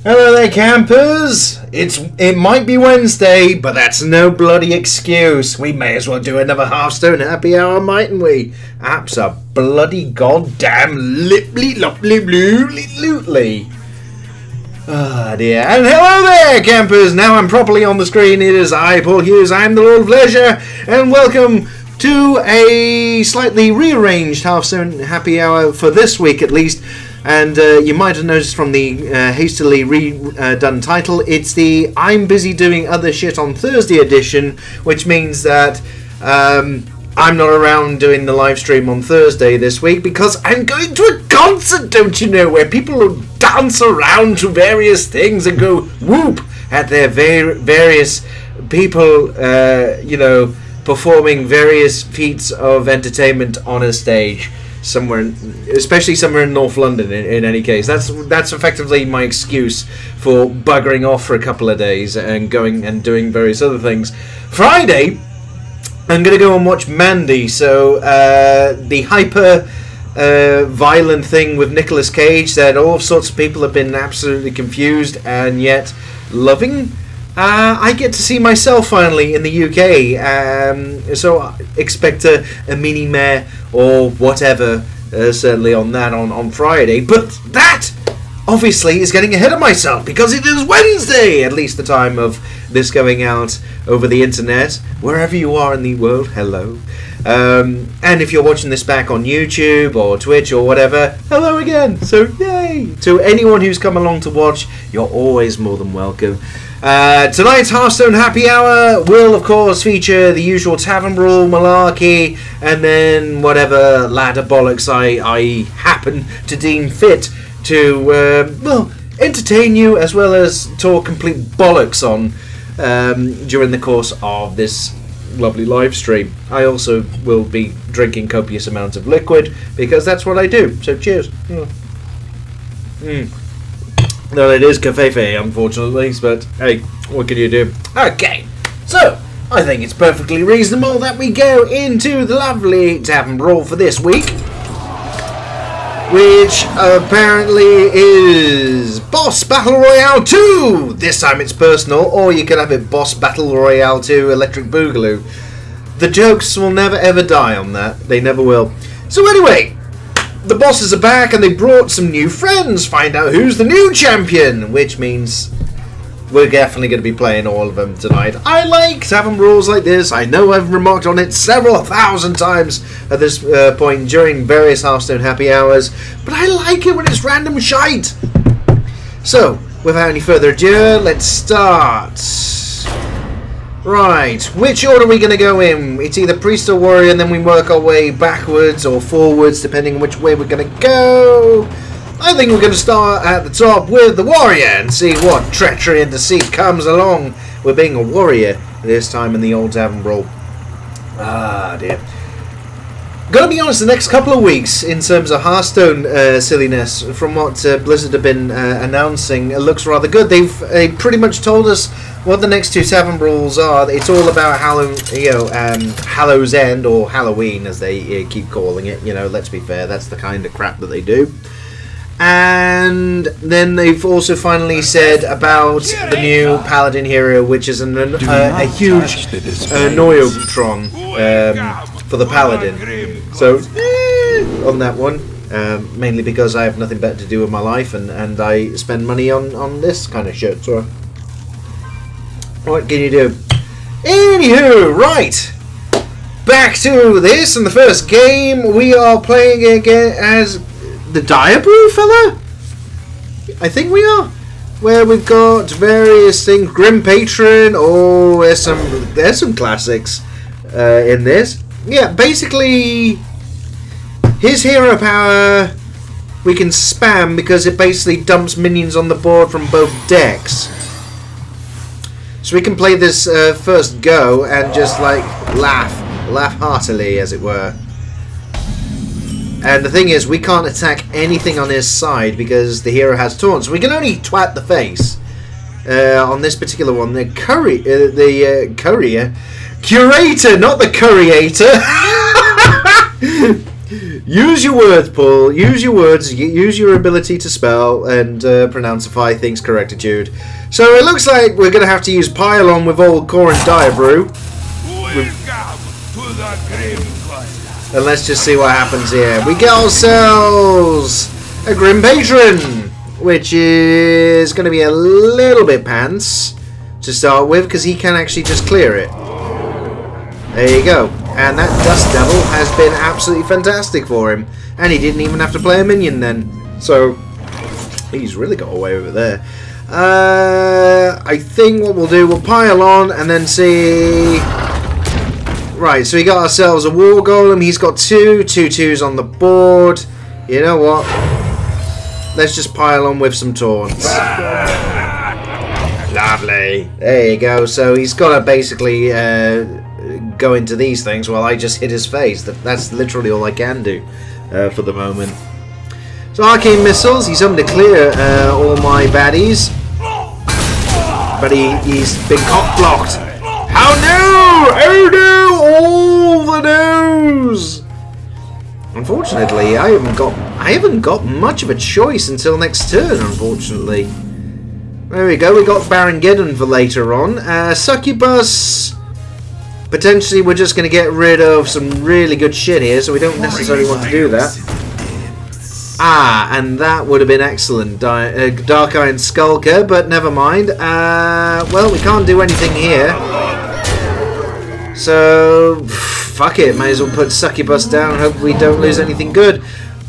Hello there, campers! It might be Wednesday, but that's no bloody excuse. We may as well do another Hearthstone Happy Hour, mightn't we? Bloody goddamn lutely. Ah dear. And hello there, campers! Now I'm properly on the screen. It is I, Paul Hughes. I'm the Lord of Leisure, and welcome to a slightly rearranged Hearthstone Happy Hour for this week at least. And you might have noticed from the hastily redone title, it's the I'm busy doing other shit on Thursday edition, which means that I'm not around doing the live stream on Thursday this week because I'm going to a concert, don't you know, where people will dance around to various things and go whoop at their various people, you know, performing various feats of entertainment on a stage. Especially somewhere in North London. In any case, that's effectively my excuse for buggering off for a couple of days and going and doing various other things. Friday, I'm gonna go and watch Mandy. So the hyper violent thing with Nicolas Cage that all sorts of people have been absolutely confused and yet loving. I get to see myself finally in the UK, so expect a mini mare or whatever, certainly on that on Friday. But that, obviously, is getting ahead of myself because it is Wednesday, at least the time of this going out over the internet, wherever you are in the world, hello. And if you're watching this back on YouTube or Twitch or whatever, hello again, so yay! To anyone who's come along to watch, you're always more than welcome. Tonight's Hearthstone Happy Hour will, of course, feature the usual Tavern Brawl malarkey and then whatever ladder bollocks I happen to deem fit to, well, entertain you as well as talk complete bollocks on during the course of this lovely live stream. I also will be drinking copious amounts of liquid because that's what I do, so cheers. No, it is cafefe, unfortunately, but hey, what can you do? Okay, so I think it's perfectly reasonable that we go into the lovely Tavern Brawl for this week, which apparently is Boss Battle Royale 2! This time it's personal, or you could have it Boss Battle Royale 2 Electric Boogaloo. The jokes will never ever die on that, they never will. So anyway, the bosses are back and they brought some new friends. Find out who's the new champion, which means we're definitely going to be playing all of them tonight. I like Tavern Brawls like this. I know I've remarked on it several thousand times at this point during various Hearthstone Happy Hours, but I like it when it's random shite. So, without any further ado, let's start. Right, which order are we going to go in? It's either Priest or Warrior, and then we work our way backwards or forwards, depending on which way we're going to go. I think we're going to start at the top with the Warrior and see what treachery and deceit comes along with being a Warrior this time in the old Tavern Brawl. Ah, dear. Gotta be honest, the next couple of weeks, in terms of Hearthstone silliness, from what Blizzard have been announcing, it looks rather good. They've pretty much told us what the next two Tavern Brawls are. It's all about Hallow's End, or Halloween, as they keep calling it. You know, let's be fair, that's the kind of crap that they do. And then they've also finally said about the new Paladin hero, which is a huge Noyotron for the Paladin. So, on that one, mainly because I have nothing better to do with my life and I spend money on this kind of shit. So, what can you do? Anywho, right. Back to this. In the first game, we are playing again as the Diablo fella? I think we are. Where we've got various things. Grim Patron. Oh, there's some classics in this. Yeah, basically, his hero power we can spam because it basically dumps minions on the board from both decks. So we can play this first go and just like laugh heartily, as it were. And the thing is, we can't attack anything on his side because the hero has taunt, so we can only twat the face. On this particular one, the curator, not the curator. Use your words, Paul. Use your words. Use your ability to spell and pronounceify things correctitude. So it looks like we're going to have to use Pylon with old Core and Diabrew. And let's just see what happens here. We get ourselves a Grim Patron, which is going to be a little bit pants to start with, because he can actually just clear it. There you go. And that Dust Devil has been absolutely fantastic for him. And he didn't even have to play a minion then. So, he's really got away with it there. I think what we'll do, we'll pile on and then see... Right, so we got ourselves a War Golem. He's got 2/2/2s on the board. You know what? Let's just pile on with some taunts. Lovely. There you go. So he's got to basically go into these things while I just hit his face. That's literally all I can do for the moment. So Arcane Missiles. He's hoping to clear all my baddies. But he's been cock blocked. How no! Oh no! All the no's! Unfortunately, I haven't got much of a choice until next turn, unfortunately. There we go, we got Barangeddon for later on. Succubus, potentially we're just going to get rid of some really good shit here, so we don't necessarily want to do that. Ah, and that would have been excellent, Dark Iron Skulker, but never mind. Well, we can't do anything here. So, fuck it, may as well put Succubus down, hope we don't lose anything good.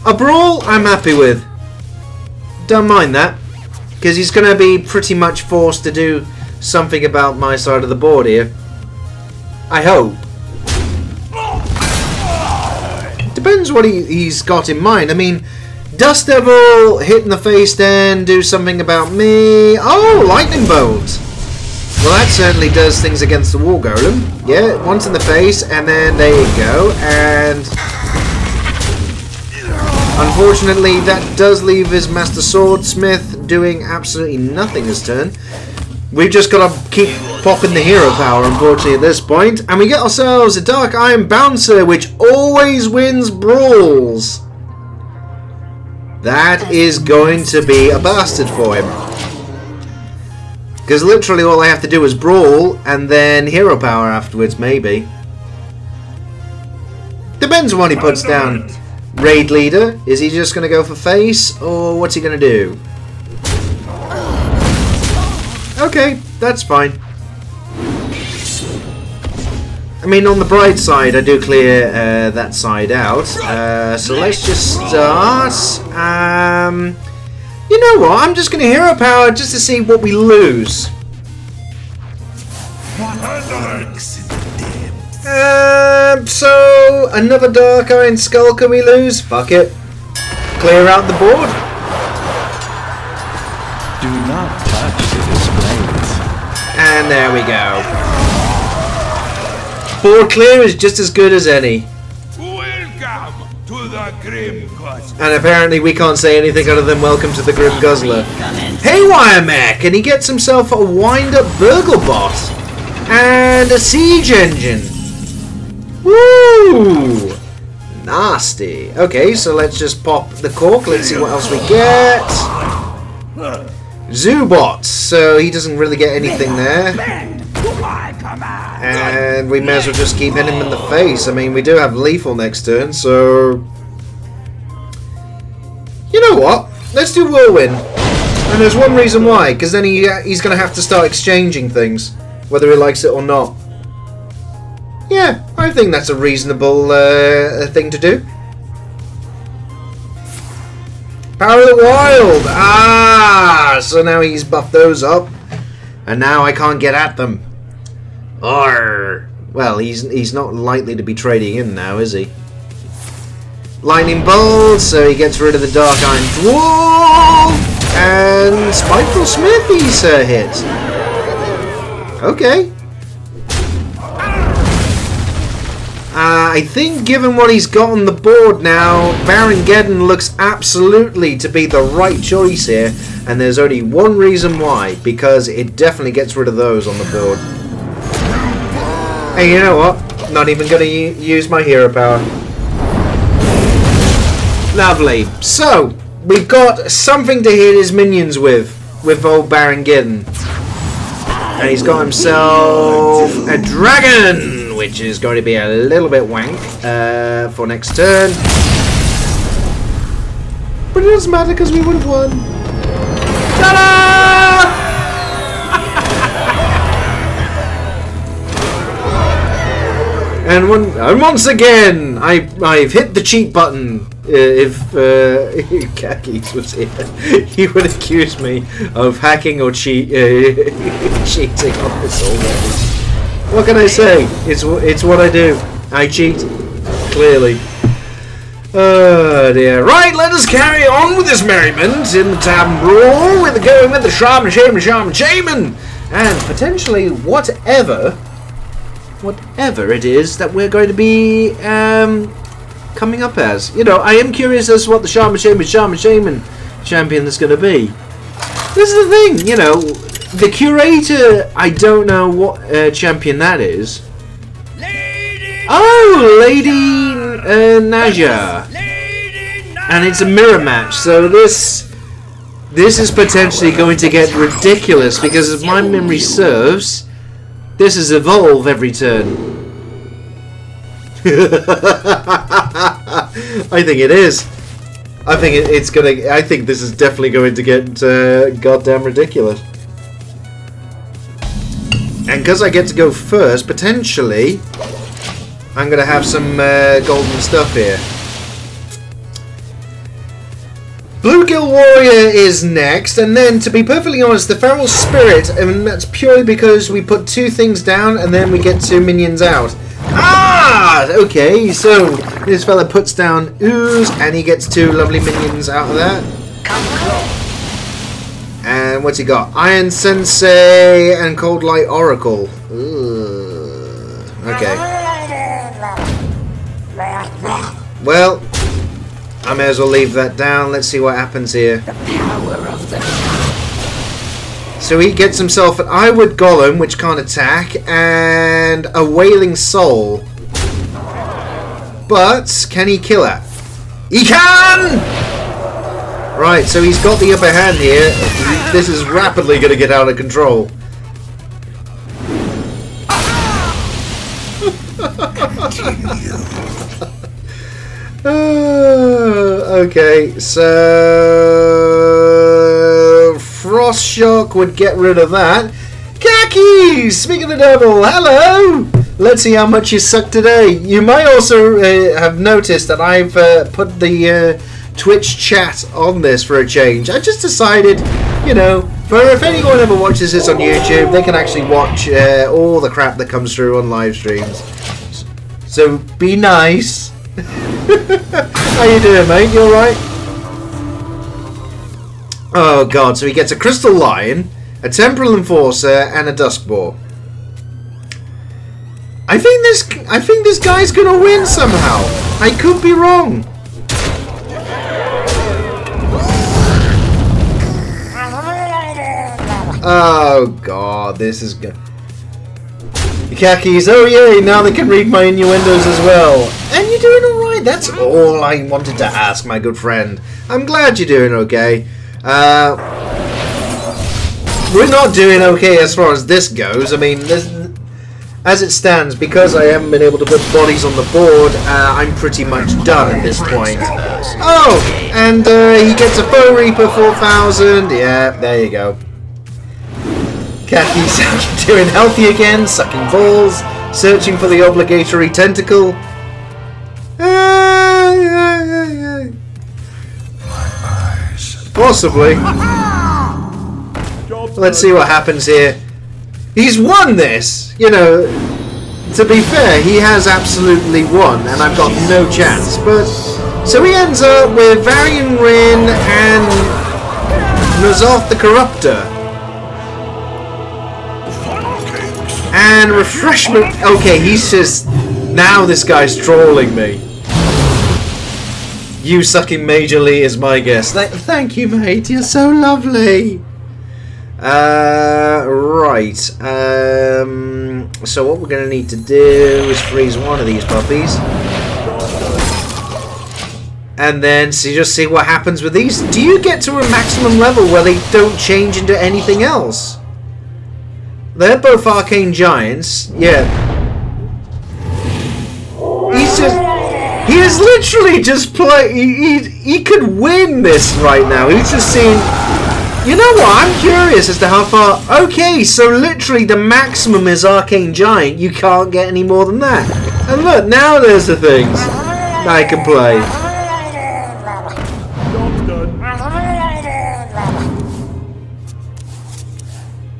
A Brawl, I'm happy with. Don't mind that, because he's going to be pretty much forced to do something about my side of the board here. I hope. Depends what he's got in mind. I mean, Dust Devil, hit in the face then, do something about me. Oh, Lightning Bolt. Well, that certainly does things against the War Golem. Yeah, once in the face, and then there you go. And unfortunately, that does leave his Master Swordsmith doing absolutely nothing this turn. We've just got to keep popping the hero power, unfortunately, at this point. And we get ourselves a Dark Iron Bouncer, which always wins brawls. That is going to be a bastard for him. Because literally all I have to do is brawl and then hero power afterwards, maybe. Depends on what he puts down. Raid leader, is he just going to go for face, or what's he going to do? Okay, that's fine. I mean, on the bright side, I do clear that side out. So let's just start. You know what? I'm just going to hero power just to see what we lose. So another Dark Iron Skull can we lose? Fuck it. Clear out the board. Do not touch the displays. And there we go. Board clear is just as good as any. Welcome to the Grim Guzzler. And apparently we can't say anything other than welcome to the Grim Guzzler. Haywire Mech! And he gets himself a wind-up Burglebot. And a Siege Engine. Woo! Nasty. Okay, so let's just pop the cork. Let's see what else we get. Zoobot. So he doesn't really get anything there. And we may as well just keep hitting him in the face. I mean, we do have lethal next turn, so... You know what? Let's do Whirlwind. And there's one reason why, because then he's going to have to start exchanging things, whether he likes it or not. Yeah, I think that's a reasonable thing to do. Power of the Wild! Ah! So now he's buffed those up, and now I can't get at them. Arr! Well, he's not likely to be trading in now, is he? Lightning Bolt, so he gets rid of the Dark Iron Dwarf, and Spiteful Smith he's hit. Okay. I think given what he's got on the board now, Barangeddon looks absolutely to be the right choice here, and there's only one reason why, because it definitely gets rid of those on the board. Hey, you know what? Not even going to use my hero power. Lovely. So, we've got something to hit his minions with old Baron Giddon. And he's got himself a dragon, which is going to be a little bit wank for next turn. But it doesn't matter because we would have won. Ta-da! And once again, I've hit the cheat button. If Khakis was here, he would accuse me of hacking or cheating on this already. What can I say? It's what I do. I cheat, clearly. Oh dear. Right, let us carry on with this merriment in the Tavern Brawl. We're going with the shaman, and potentially whatever it is that we're going to be coming up as. You know, I am curious as to what the shaman champion is going to be. This is the thing, you know, the curator, I don't know what champion that is. Oh, Lady Naja. And it's a mirror match, so this is potentially going to get ridiculous because if my memory serves, this is evolve every turn. I think it is. I think it's gonna. I think this is definitely going to get goddamn ridiculous. And because I get to go first, potentially, I'm gonna have some golden stuff here. Bluegill Warrior is next, and then, to be perfectly honest, the Feral Spirit, and that's purely because we put 2 things down and then we get 2 minions out. Ah! Okay, so this fella puts down Ooze and he gets 2 lovely minions out of that. And what's he got? Iron Sensei and Cold Light Oracle. Ooh. Okay. Well, I may as well leave that down. Let's see what happens here. So he gets himself an Iwood Golem, which can't attack, and a Wailing Soul. But can he kill it? He can! Right, so he's got the upper hand here. This is rapidly going to get out of control. Okay, so Frost Shock would get rid of that. Khaki! Speak of the devil, hello! Let's see how much you suck today. You might also have noticed that I've put the Twitch chat on this for a change. I just decided, you know, for if anyone ever watches this on YouTube, they can actually watch all the crap that comes through on live streams. So be nice. How you doing, mate? You alright? Oh god, so he gets a Crystal Lion, a Temporal Enforcer, and a Duskboar. I think this guy's gonna win somehow. I could be wrong. Oh god, this is good. Khakis, oh yay, now they can read my innuendos as well. And you're doing alright, that's all I wanted to ask, my good friend. I'm glad you're doing okay. We're not doing okay as far as this goes. I mean, as it stands, because I haven't been able to put bodies on the board, I'm pretty much done at this point. Oh, and he gets a Foe Reaper 4000. Yeah, there you go. Khakis doing healthy again, sucking balls, searching for the obligatory tentacle. Possibly. Let's see what happens here. He's won this! You know, to be fair, he has absolutely won, and I've got no chance. But so he ends up with Varian Rin and Nazoth the Corruptor. And Refreshment. Okay, he's just. Now this guy's trolling me. You sucking majorly is my guess. Thank you, mate. You're so lovely. Right. So what we're going to need to do is freeze one of these puppies. And then just see what happens with these. Do you get to a maximum level where they don't change into anything else? They're both arcane giants. Yeah. He is literally just he could win this right now. He's just seeing... You know what? I'm curious as to how far... Okay, so literally the maximum is arcane giant. You can't get any more than that. And look, now there's the things I can play.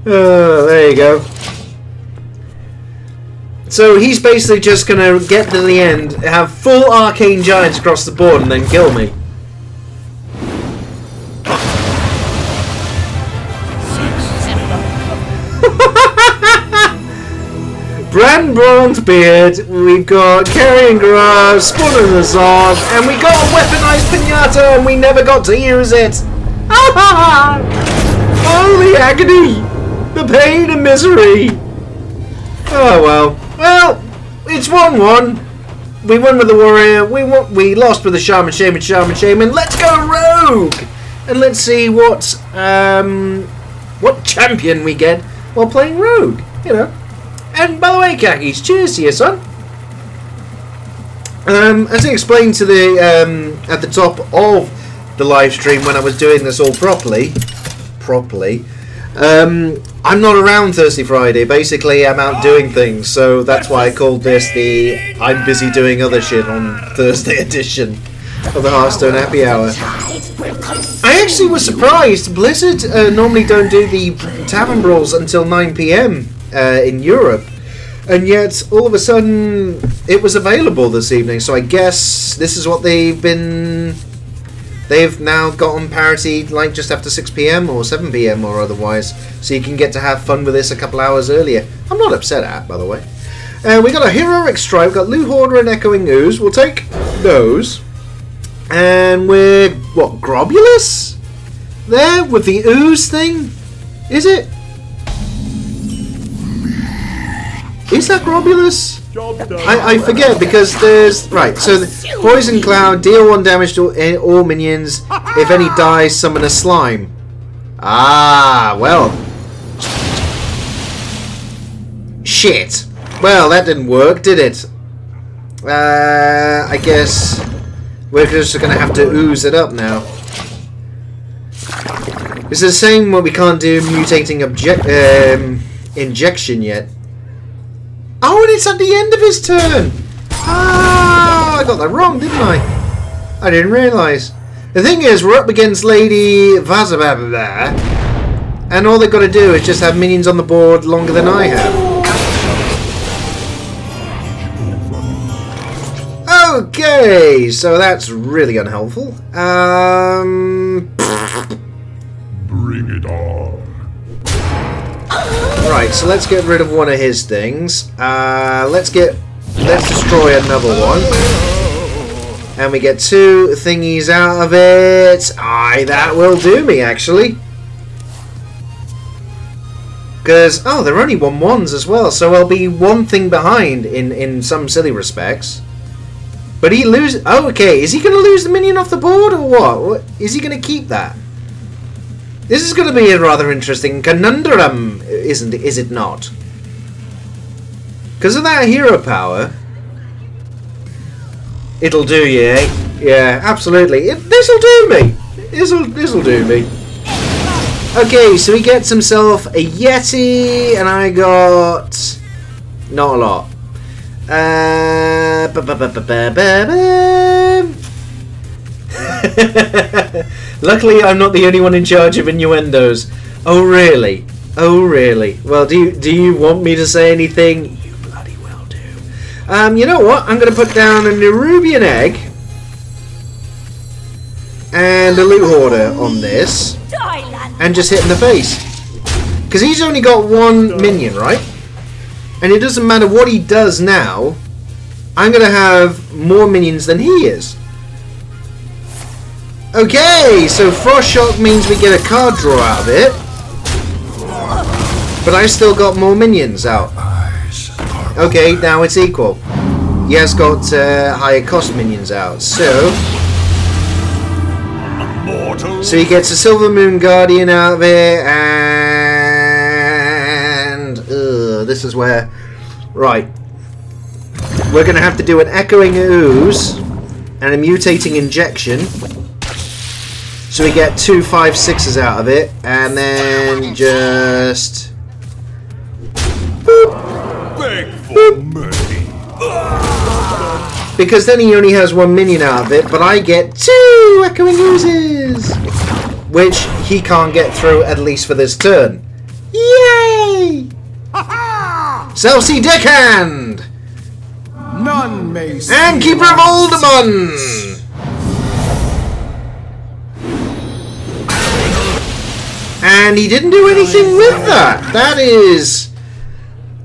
There you go. So he's basically just going to get to the end, have full arcane giants across the board, and then kill me. Brand Bronzebeard, we've got Carrying Garage, Spawn and the Zog, and we got a weaponized pinata, and we never got to use it. Oh, the agony! The pain and misery! Oh well. Well, it's 1-1. We won with the warrior. We lost with the shaman, shaman. Let's go rogue, and let's see what champion we get while playing rogue. You know. And by the way, Khakis, cheers to you, son. As I explained to the at the top of the live stream when I was doing this all properly. I'm not around Thursday, Friday. Basically, I'm out doing things, so that's why I called this the I'm busy doing other shit on Thursday edition of the Hearthstone Happy Hour. I actually was surprised. Blizzard normally don't do the Tavern Brawls until 9 PM in Europe, and yet all of a sudden it was available this evening, so I guess this is what they've now got on parity, like just after 6 PM or 7 PM or otherwise, so you can get to have fun with this a couple hours earlier. I'm not upset at, by the way. We got a Heroic Strike, we've got Loot Hoarder and Echoing Ooze. We'll take those. And we're, what, Grobulus? There, with the ooze thing? Is it? Is that Grobulus? I forget, because there's... Right, so the Poison Cloud, deal 1 damage to all minions. If any dies, summon a slime. Ah, well. Shit. Well, that didn't work, did it? I guess we're just going to have to ooze it up now. It's the same what we can't do mutating injection yet. Oh, and it's at the end of his turn! Ah, I got that wrong, didn't I? I didn't realise. The thing is, we're up against Lady Vazababa, and all they've got to do is just have minions on the board longer than I have. Okay, so that's really unhelpful. Bring it on. Right, so let's get rid of one of his things. Let's destroy another one. And we get 2 thingies out of it. Aye, that will do me, actually. Because, oh, they're only 1/1s as well, so I'll be one thing behind in some silly respects. But he loses... Oh, okay, is he going to lose the minion off the board, or what? Is he going to keep that? This is going to be a rather interesting conundrum, is it not? Because of that hero power, it'll do you, eh? Yeah, absolutely. This'll do me. This'll do me. Okay, so he gets himself a Yeti, and I got not a lot. Luckily, I'm not the only one in charge of innuendos. Oh really? Oh really? Well, do you want me to say anything? You bloody well do. You know what? I'm going to put down a Nerubian egg and a Loot Hoarder on this, and just hit in the face. Because he's only got 1 minion, right? And it doesn't matter what he does now. I'm going to have more minions than he is. Okay, so Frost Shock means we get a card draw out of it. But I still got more minions out. Okay, now it's equal. He has got higher cost minions out. So, So he gets a Silver Moon Guardian out of it, and this is where, right, we're going to have to do an Echoing Ooze and a Mutating Injection. So we get 2 5/6s out of it, and then just boop, boop. Because then he only has 1 minion out of it, but I get 2 Echoing Oozes, which he can't get through, at least for this turn. Yay! Celsi Deckhand! None may see And Keeper of Alderman! And he didn't do anything with that. That is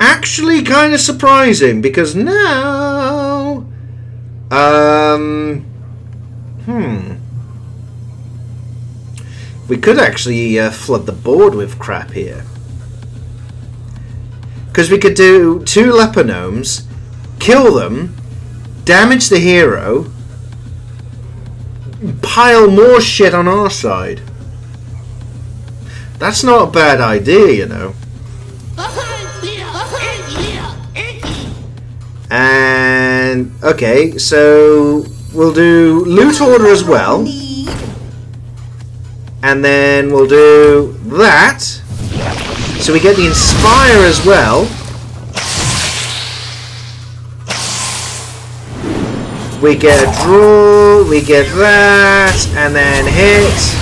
actually kind of surprising, because now... we could actually flood the board with crap here. Because we could do 2 Leper Gnomes, kill them, damage the hero, pile more shit on our side. That's not a bad idea, you know. And okay, so we'll do Loot Order as well, and then we'll do that. So we get the Inspire as well. We get a draw, we get that, and then hit.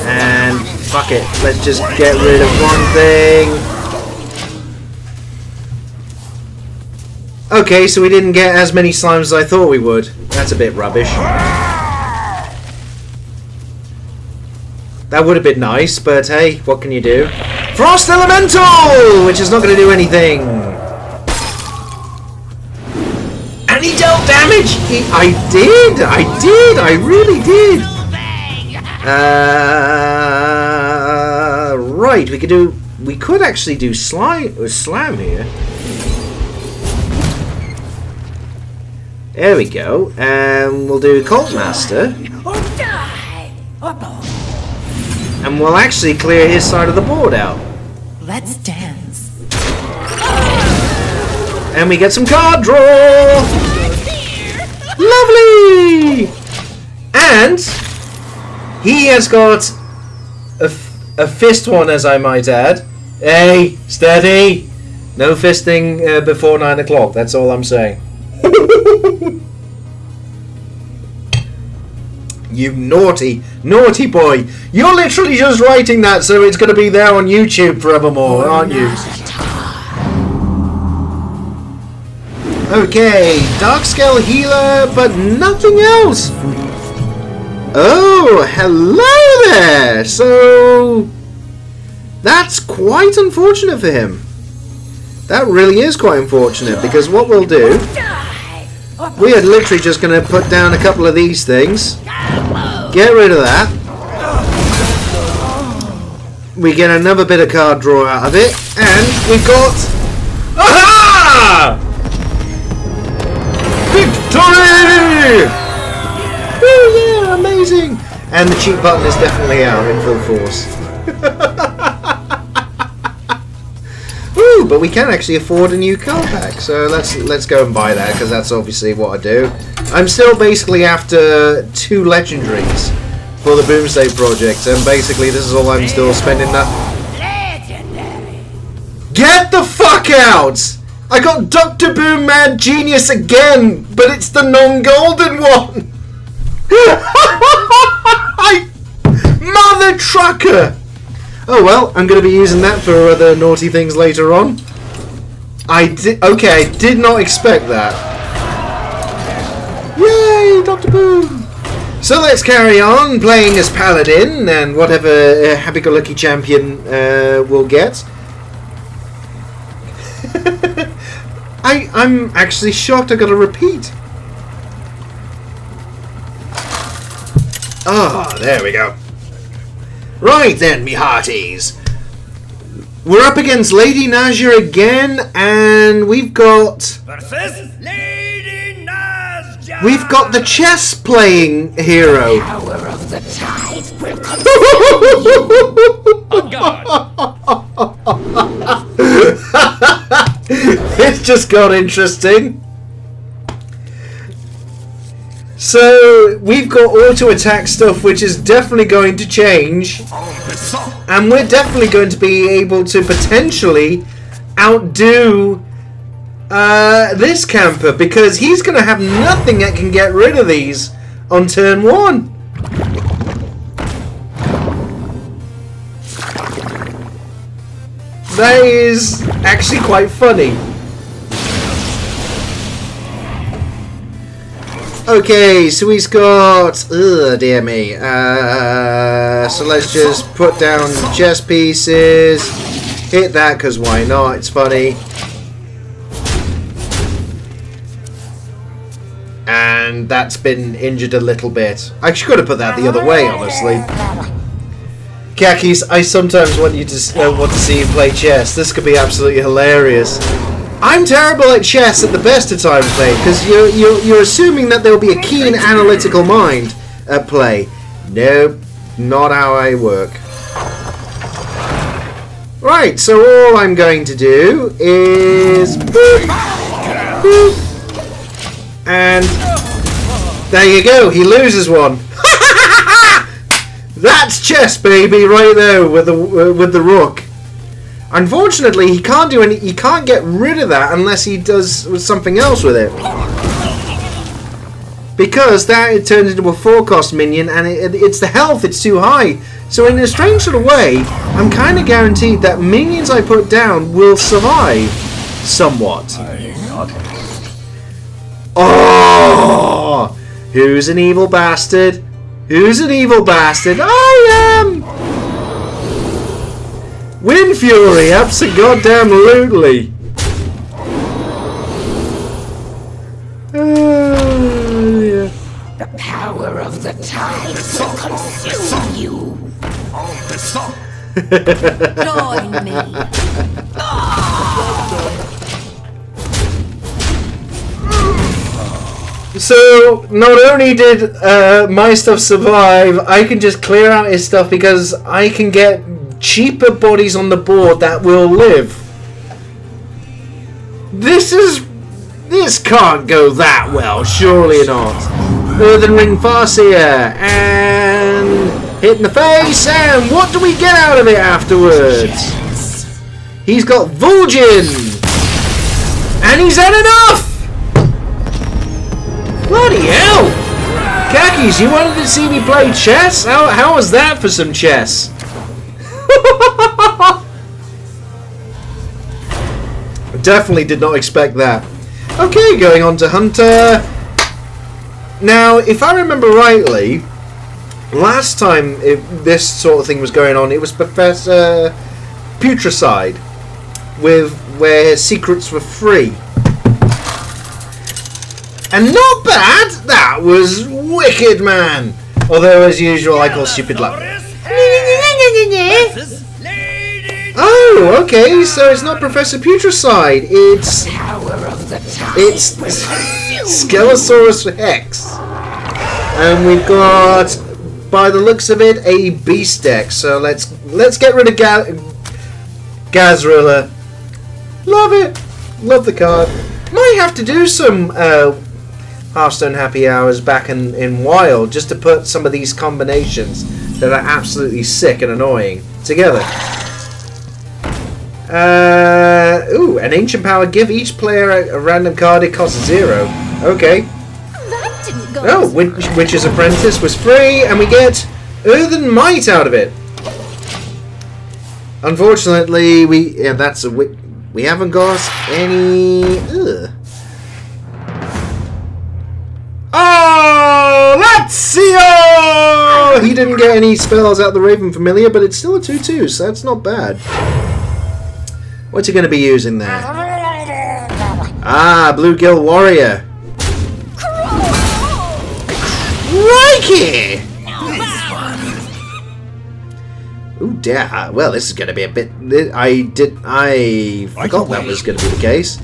And fuck it, let's just get rid of one thing. Okay, so we didn't get as many slimes as I thought we would. That's a bit rubbish. That would have been nice, but hey, what can you do? Frost Elemental! Which is not going to do anything. And he dealt damage! I really did! Right, we could actually do Slam here. There we go, and we'll do Cult Master. And we'll actually clear his side of the board out. Let's dance. And we get some card draw! Lovely! And he has got a fist one, as I might add. Hey, steady! No fisting before 9 o'clock, that's all I'm saying. You naughty, naughty boy. You're literally just writing that so it's going to be there on YouTube forevermore, aren't you? Okay, Darkscale Healer, but nothing else. Oh, hello there. So, that's quite unfortunate for him. That really is quite unfortunate, because what we'll do... We are literally just going to put down a couple of these things. Get rid of that. We get another bit of card draw out of it. And we've got... Aha! Victory! Oh yeah, amazing! And the cheat button is definitely out in full force. Ooh, but we can actually afford a new card pack, so let's go and buy that, because that's obviously what I do. I'm still basically after 2 legendaries for the Boomsday project, and basically this is all I'm still spending that. Get the fuck out! I got Dr. Boom Mad Genius again, but it's the non-golden one! Mother trucker! Oh well, I'm going to be using that for other naughty things later on. I did not expect that. Yay, Dr. Boom! So let's carry on playing as Paladin and whatever happy-go-lucky champion we'll get. I'm actually shocked I got a repeat. Ah, there we go. Right then, me hearties. We're up against Lady Nazia again, and we've got... Versus Lady Nazia! We've got the chess playing hero. Power of the tide will It's just got interesting. So we've got auto attack stuff, which is definitely going to change, and we're definitely going to be able to potentially outdo this camper, because he's going to have nothing that can get rid of these on turn 1. That is actually quite funny. Okay, so he's got... Ugh, dear me. So let's just put down chess pieces. Hit that, because why not? It's funny. And that's been injured a little bit. I should have put that the other way, honestly. Khakis, I sometimes want you to want to see you play chess. This could be absolutely hilarious. I'm terrible at chess at the best of times, mate, because you're assuming that there will be a keen analytical mind at play. Nope, not how I work. Right, so all I'm going to do is boop, boop, and there you go. He loses one. That's chess, baby, right there with the rook. Unfortunately, he can't do any. He can't get rid of that unless he does something else with it, because that it turns into a 4-cost minion, and it's the health. It's too high. So in a strange sort of way, I'm kind of guaranteed that minions I put down will survive somewhat. Oh, who's an evil bastard? Who's an evil bastard? I am! Wind Fury, abso-goddamn-lutely. Yeah. The power of the tide will consume you. Join me. So, not only did my stuff survive, I can just clear out his stuff because I can get cheaper bodies on the board that will live. This can't go that well, surely not. Earthen Ring Farseer, and hit in the face, and what do we get out of it afterwards? He's got Vulgin, and he's had enough! Bloody hell! Khakis, you wanted to see me play chess? How was that for some chess? Definitely did not expect that. Okay, going on to Hunter. Now, if I remember rightly, last time this sort of thing was going on, it was Professor Putricide, where secrets were free. And not bad! That was wicked, man! Although, as usual, I call stupid luck. Oh, okay, so it's not Professor Putricide, it's Skelesaurus Hex. And we've got, by the looks of it, a beast deck. So let's get rid of Gazrilla. Love it! Love the card. Might have to do some Hearthstone Happy Hours back in Wild, just to put some of these combinations that are absolutely sick and annoying together. Ooh, an Ancient Power. Give each player a random card. It costs 0. Okay. That didn't go. Oh, Witch's Apprentice was free, and we get Earthen Might out of it. Unfortunately, we haven't got any. Ugh. Oh, Lazio! He didn't get any spells out the Raven Familiar, but it's still a 2/2, so that's not bad. What's he going to be using there? Ah, Bluegill Warrior. Crikey! Ooh, dear. Well, this is going to be a bit. I forgot that was going to be the case.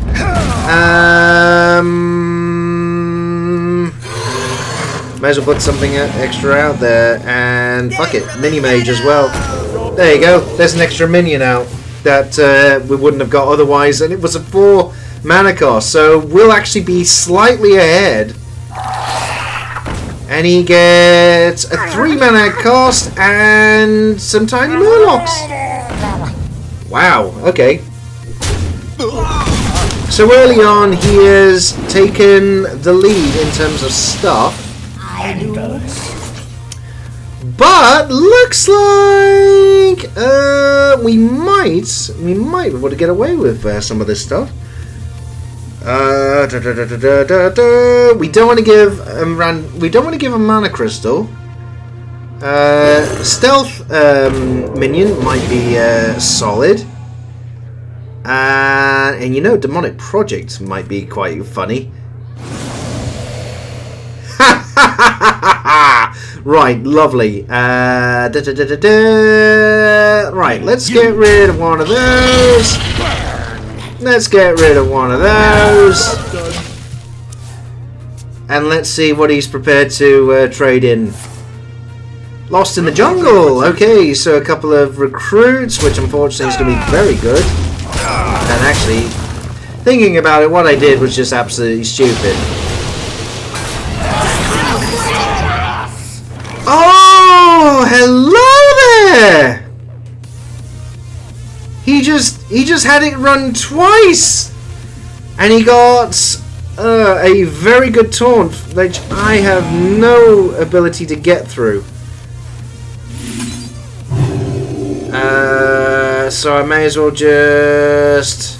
May as well put something extra out there. And fuck it, mini-mage as well. There you go. There's an extra minion out that we wouldn't have got otherwise. And it was a 4 mana cost. So we'll actually be slightly ahead. And he gets a 3 mana cost and some tiny Murlocs. Wow, okay. So early on he has taken the lead in terms of stuff. But looks like we might be able to get away with some of this stuff. We don't want to give a mana crystal. Stealth minion might be solid. And you know, demonic project might be quite funny. Right, lovely. Right, let's get rid of one of those. Let's get rid of one of those. And let's see what he's prepared to trade in. Lost in the jungle. Okay, so a couple of recruits, which unfortunately is going to be very good. And actually, thinking about it, what I did was just absolutely stupid. Oh, hello there! He just had it run twice, and he got a very good taunt, which I have no ability to get through. So I may as well just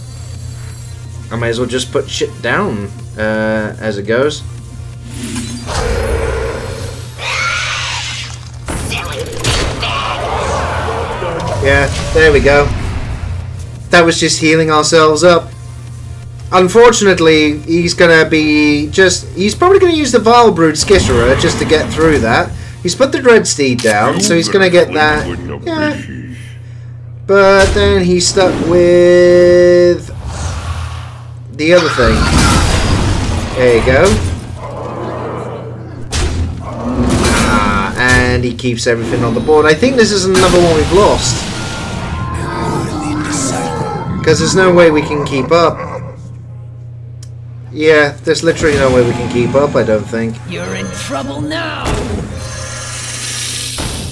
put shit down as it goes. Yeah, there we go. That was just healing ourselves up. Unfortunately, he's probably going to use the Vile Brood Skitterer just to get through that. He's put the Dreadsteed down, so he's going to get that. Yeah. But then he's stuck with the other thing. There you go. And he keeps everything on the board. I think this is another one we've lost. Because there's no way we can keep up. Yeah, there's literally no way we can keep up, I don't think. You're in trouble now!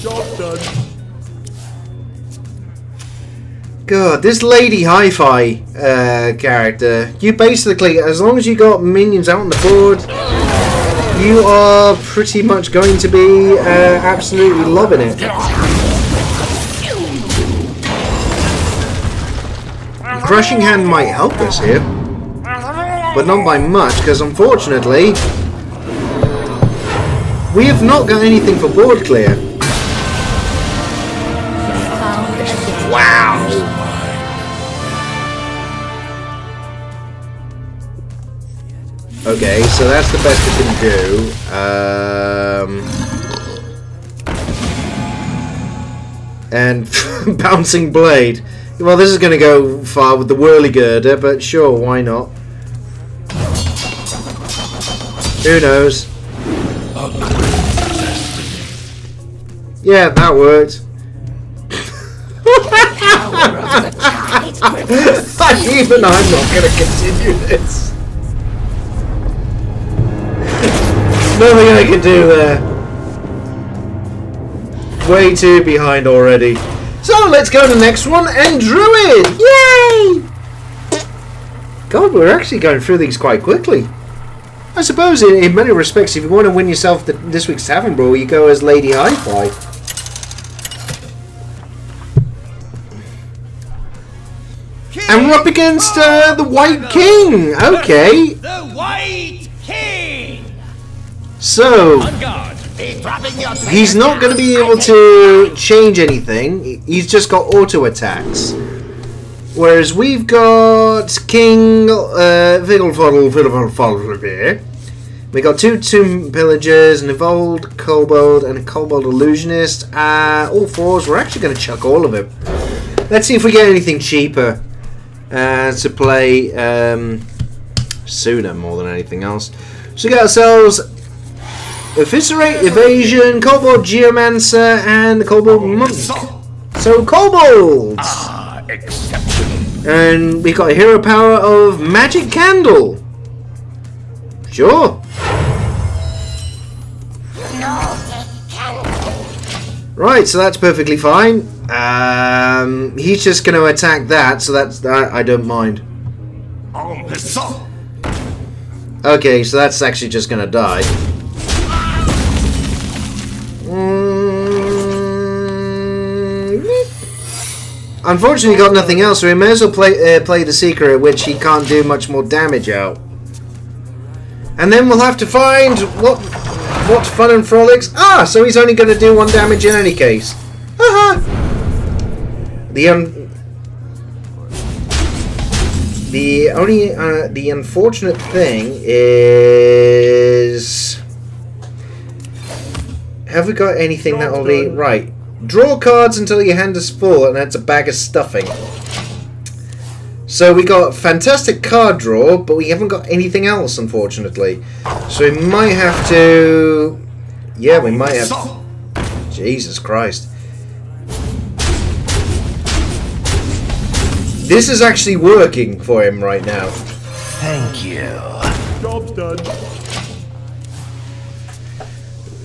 Job done. God, this Lady Hi-Fi character, you basically, as long as you got minions out on the board, you are pretty much going to be absolutely loving it. Crushing Hand might help us here, but not by much, because unfortunately, we have not got anything for board clear. Wow! Okay, so that's the best we can do. And Bouncing Blade. Well, this is going to go far with the Whirligirder, but sure, why not? Who knows? Yeah, that worked. Even I'm not going to continue this. Nothing I can do there. Way too behind already. So let's go to the next one, and Druid! Yay! God, we're actually going through these quite quickly. I suppose in many respects, if you want to win yourself this week's Tavern Brawl, you go as Lady Hi-Fi. And we're up against the White King. Okay. The White King. So he's not going to be able to change anything. He's just got auto attacks. Whereas we've got King Fiddle here. We got two Tomb Pillagers, an Evolved Kobold, and a Kobold Illusionist. All fours. We're actually going to chuck all of them. Let's see if we get anything cheaper to play sooner more than anything else. So we got ourselves Eviscerate, Evasion, Kobold Geomancer, and the Kobold Monk. So kobolds! Ah, exceptional. And we got a hero power of Magic Candle. Sure. Right, so that's perfectly fine. He's just going to attack that, so that's I don't mind. Okay, so that's actually just going to die. Unfortunately, got nothing else, so we may as well play the secret, which he can't do much more damage out. And then we'll have to find what fun and frolics. Ah, so he's only going to do 1 damage in any case. Haha. The unfortunate thing is, have we got anything that'll be right? Draw cards until your hand is full, and that's a bag of stuffing. So we got fantastic card draw, but we haven't got anything else, unfortunately. So we might have to... Yeah, we might have... Jesus Christ. This is actually working for him right now. Thank you. Job's done.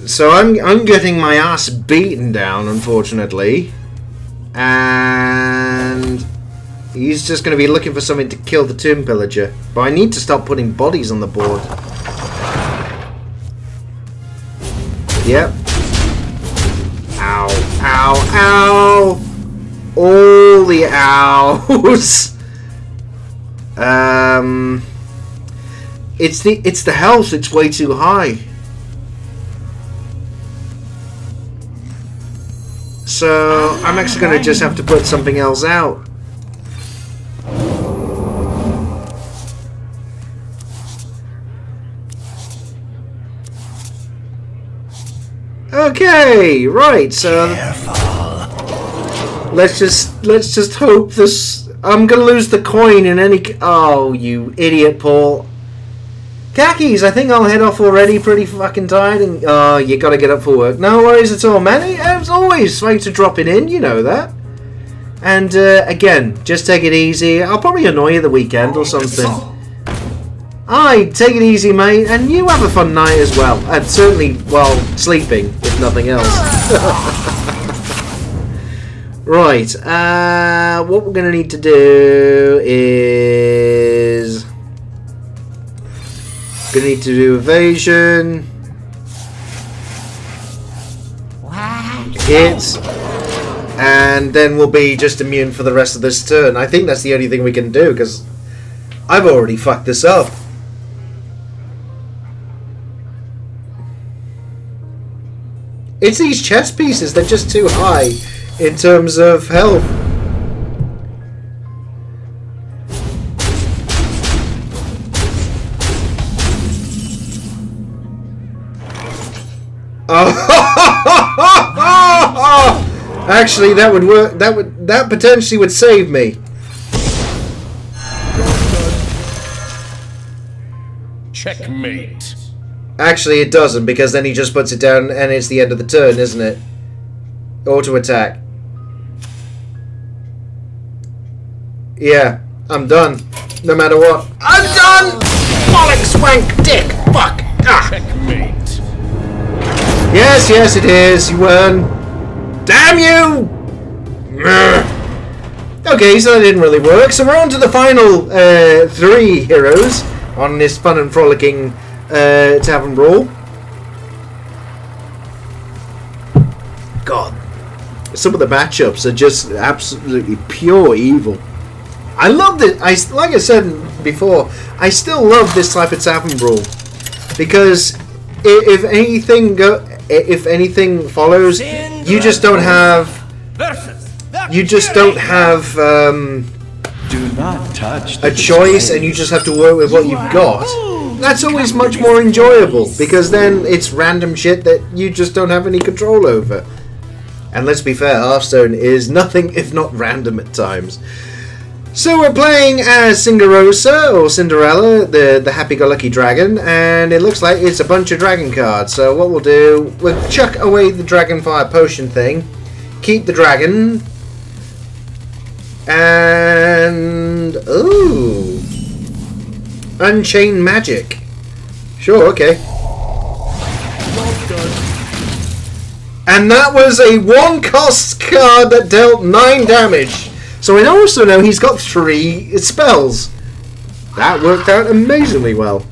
So I'm getting my ass beaten down, unfortunately. And... he's just going to be looking for something to kill the Tomb Pillager. But I need to stop putting bodies on the board. Yep. Ow. Ow. Ow. All the ows. It's the health. It's way too high. So I'm actually going to just have to put something else out. Okay, right. So let's just hope this. I'm gonna lose the coin in any. Oh, you idiot, Paul. Khakis, I think I'll head off already. Pretty fucking tired, and oh, you gotta get up for work. No worries at all, man. As always, thanks for dropping in. You know that. And again, just take it easy. I'll probably annoy you the weekend or something. Aye, take it easy, mate, and you have a fun night as well. And certainly while sleeping, if nothing else. Right, what we're going to need to do is... going to need to do evasion. Hits. And then we'll be just immune for the rest of this turn. I think that's the only thing we can do, because I've already fucked this up. It's these chess pieces, they're just too high in terms of health. Oh, actually, that would work. That potentially would save me. Checkmate. Actually, it doesn't, because then he just puts it down and it's the end of the turn, isn't it? Auto attack. Yeah, I'm done. No matter what. I'm done! Bollocks, wank, dick, fuck! Ah. Checkmate. Yes, yes, it is. You won. Damn you! Okay, so that didn't really work. So we're on to the final 3 heroes on this fun and frolicking Tavern Brawl. God, some of the matchups are just absolutely pure evil. I love it. Like I said before, I still love this type of Tavern Brawl because if anything follows, you just don't have. You just don't have Do not touch a choice, and you just have to work with what you've got. That's always much more enjoyable, because then it's random shit that you just don't have any control over. And let's be fair, Hearthstone is nothing if not random at times. So we're playing as Cinderosa, or Cinderella, the happy-go-lucky dragon, and it looks like it's a bunch of dragon cards. So what we'll do, we'll chuck away the Dragonfire Potion thing, keep the dragon, and... ooh! Unchained Magic. Sure, okay. And that was a 1-cost card that dealt 9 damage. So I also know he's got 3 spells. That worked out amazingly well.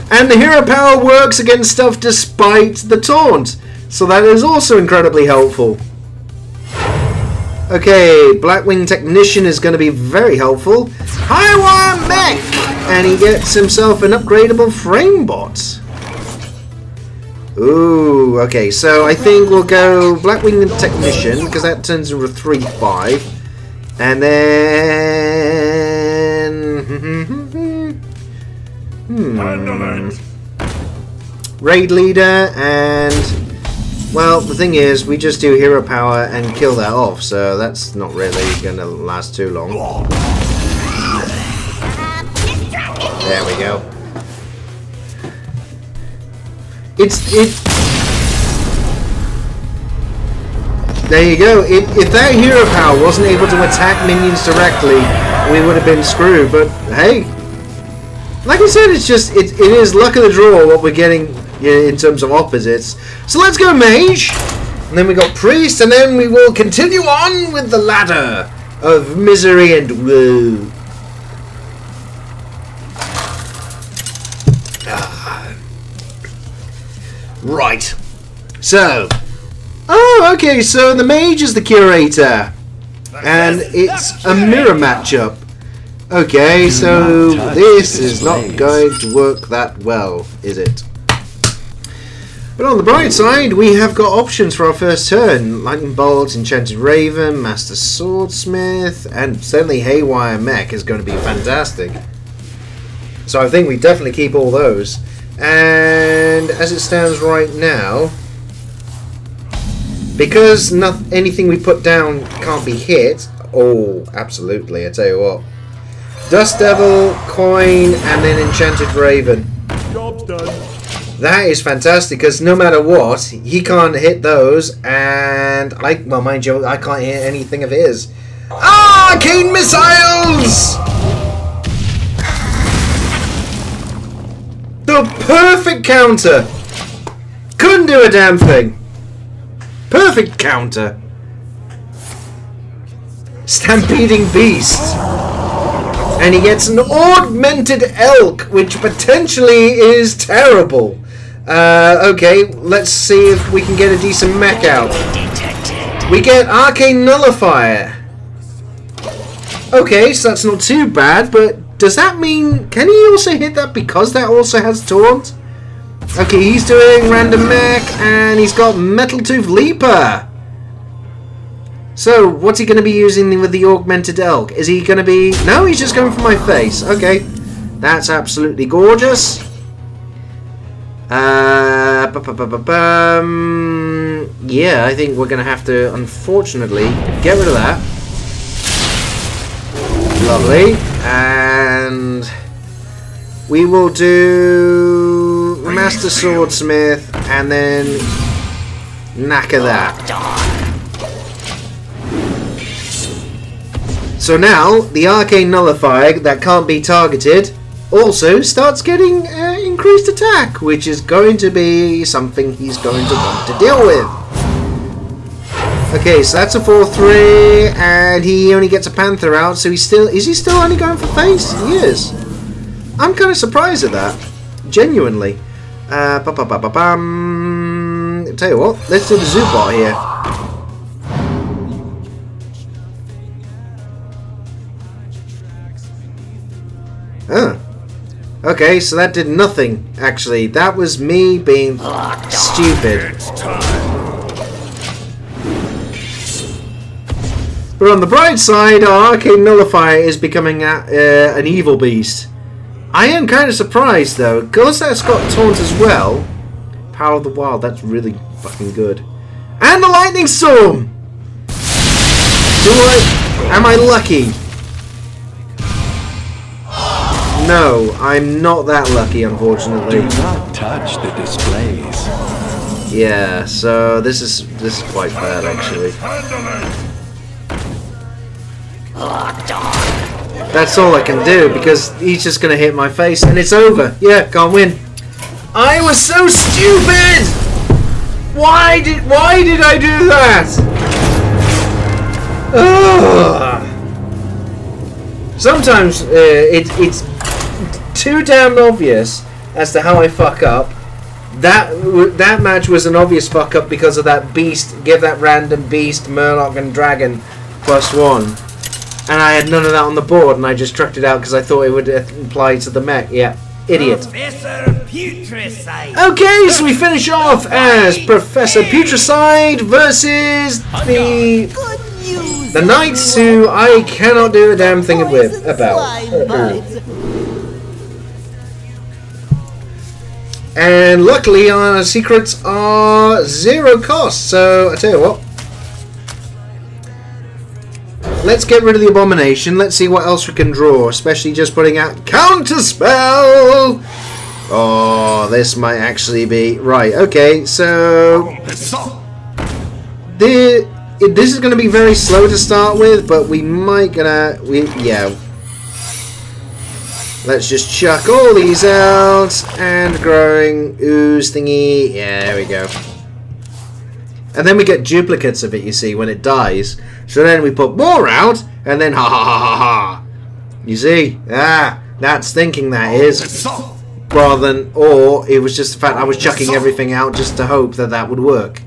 And the hero power works against stuff despite the taunt. So that is also incredibly helpful. Okay, Blackwing Technician is going to be very helpful. Highwire Mech! And he gets himself an upgradable frame bot. Ooh, okay, so I think we'll go Blackwing Technician, because that turns into a 3/5. And then... Raid Leader, and... well, the thing is, we just do hero power and kill that off, so that's not really going to last too long. There we go. There you go. If that hero power wasn't able to attack minions directly, we would have been screwed. But hey, like I said, it is luck of the draw what we're getting in terms of opposites. So let's go Mage, and then we got Priest, and then we will continue on with the ladder of misery and woe. Right, so, oh, okay, so the Mage is the Curator, and it's a mirror matchup. Okay, so this is not going to work that well, is it? But on the bright side, we have got options for our first turn. Lightning Bolt, Enchanted Raven, Master Swordsmith, and certainly Haywire Mech is going to be fantastic. So I think we definitely keep all those. And as it stands right now, because anything we put down can't be hit, oh, absolutely, I tell you what. Dust Devil, Coin, and then Enchanted Raven. Job's done. That is fantastic, because no matter what, he can't hit those, and well, mind you, I can't hit anything of his. Arcane Missiles! The perfect counter! Couldn't do a damn thing. Perfect counter. Stampeding Beast. And he gets an Augmented Elk, which potentially is terrible. Okay, let's see if we can get a decent mech out. We get Arcane Nullifier. Okay, so that's not too bad, but does that mean... can he also hit that because that also has Taunt? Okay, he's doing Random Mech, and he's got Metal Tooth Leaper. So, what's he going to be using with the Augmented Elk? Is he going to be... no, he's just going for my face. Okay, that's absolutely gorgeous. Yeah, I think we're going to have to, unfortunately, get rid of that. Lovely. And we will do Master Swordsmith and then knacker that. So now the Arcane Nullifier that can't be targeted also starts getting increased attack, which is going to be something he's going to want to deal with. Okay, so that's a 4/3, and he only gets a Panther out, so is he still only going for face? He is. I'm kind of surprised at that, genuinely. Tell you what, let's do the Zoobot here. Oh. Okay, so that did nothing, actually. That was me being stupid. But on the bright side, our Arcane Nullifier is becoming an evil beast. I am kind of surprised, though, because that's got Taunt as well. Power of the Wild. That's really fucking good. And the Lightning Storm! Am I lucky? No, I'm not that lucky, unfortunately. Do not touch the displays. Yeah, so this is quite bad, actually. That's all I can do, because he's just gonna hit my face and it's over. Yeah, can't win. I was so stupid! Why did I do that? Ugh. Sometimes it's too damn obvious as to how I fuck up. That match was an obvious fuck up because of that beast. Give that random beast Murloc and Dragon +1. And I had none of that on the board, and I just trucked it out because I thought it would apply to the mech. Yeah, idiot. Okay, so we finish off as Professor Putricide versus the Knights, who I cannot do a damn thing about. And luckily, our secrets are 0 cost. So I tell you what. Let's get rid of the Abomination. Let's see what else we can draw. Especially just putting out Counterspell. Oh, this might actually be... Right, okay. So... this is going to be very slow to start with. But we might gonna... yeah. Let's just chuck all these out. And growing ooze thingy. Yeah, there we go. And then we get duplicates of it, you see, when it dies. So then we put more out, and then ha ha ha ha ha. You see? Ah, that's thinking, that is. Rather than, or it was just the fact I was chucking everything out just to hope that that would work.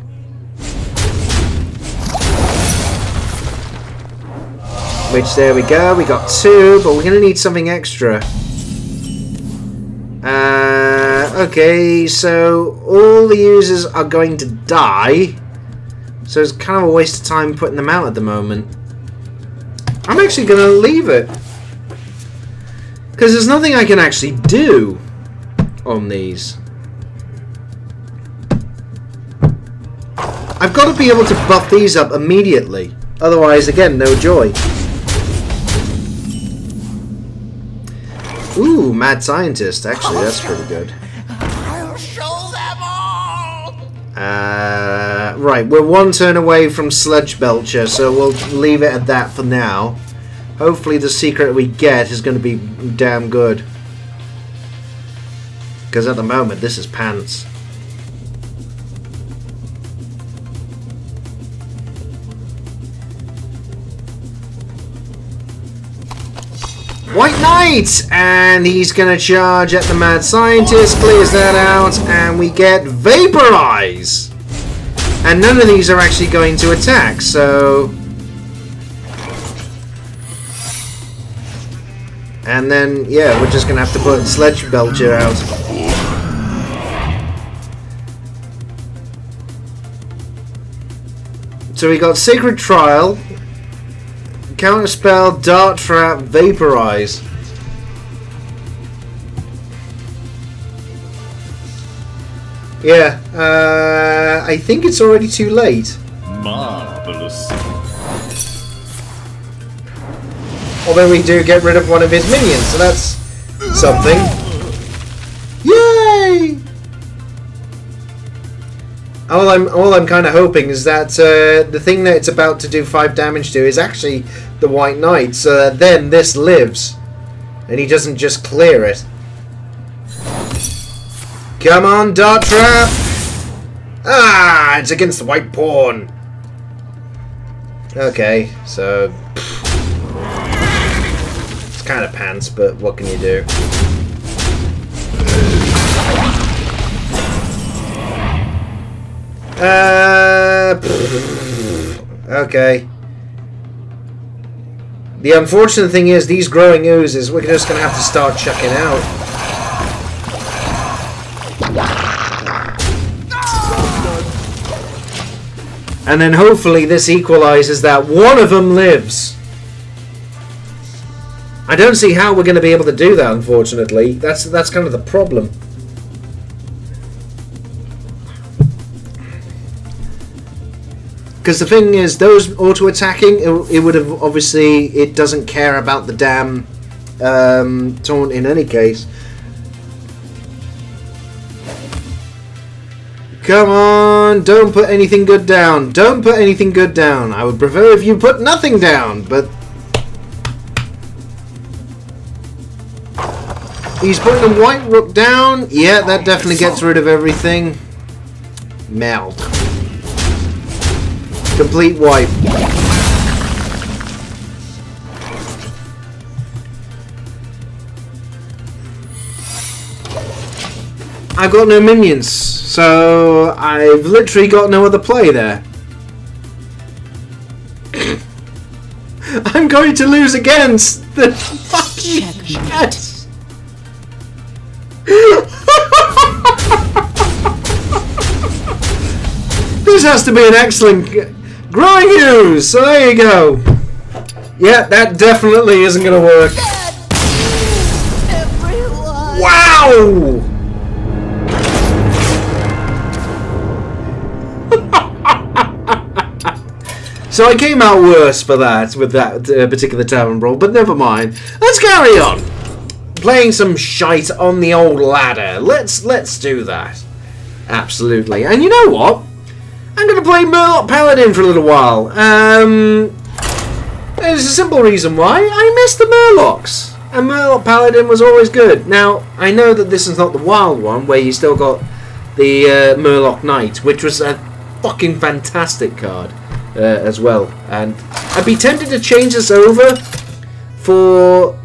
Which, there we go, we got 2, but we're going to need something extra. Okay, so all the users are going to die. So it's kind of a waste of time putting them out at the moment. I'm actually going to leave it. Because there's nothing I can actually do on these. I've got to be able to buff these up immediately. Otherwise, again, no joy. Ooh, Mad Scientist. Actually, that's pretty good. I'll show them all. Right, we're 1 turn away from Sludge Belcher, so we'll leave it at that for now. Hopefully the secret we get is going to be damn good. Because at the moment, this is pants. White Knight! And he's going to charge at the Mad Scientist, clears that out, and we get Vaporize! And none of these are actually going to attack, so... And then, yeah, we're just going to have to put Sledge Belcher out. So we got Sacred Trial, Counterspell, Dart Trap, Vaporize. Yeah, I think it's already too late. Marvelous. Although we do get rid of one of his minions, so that's something. Yay! All I'm kind of hoping is that the thing that it's about to do 5 damage to is actually the White Knight, so that then this lives, and he doesn't just clear it. Come on, Dart Trap! Ah, it's against the White Pawn. Okay, so it's kind of pants, but what can you do? Okay. The unfortunate thing is, these growing oozes, we're just going to have to start chucking out. And then hopefully this equalizes that one of them lives. I don't see how we're going to be able to do that, unfortunately. That's kind of the problem. Because the thing is, those auto-attacking, it would have, obviously, it doesn't care about the damn taunt in any case. Come on, don't put anything good down. Don't put anything good down. I would prefer if you put nothing down, but... He's putting a white rook down. Yeah, that definitely gets rid of everything. Melt. Complete wipe. I've got no minions, so I've literally got no other play there. I'm going to lose against the fucking chess. This has to be an excellent growing news. So there you go. Yeah, that definitely isn't going to work. Wow! So I came out worse for that with that particular Tavern Brawl, but never mind. Let's carry on. Playing some shite on the old ladder. Let's do that. Absolutely. And you know what? I'm going to play Murloc Paladin for a little while. There's a simple reason why. I miss the Murlocs. And Murloc Paladin was always good. Now, I know that this is not the wild one, where you still got the Murloc Knight, which was a fucking fantastic card as well. And I'd be tempted to change this over for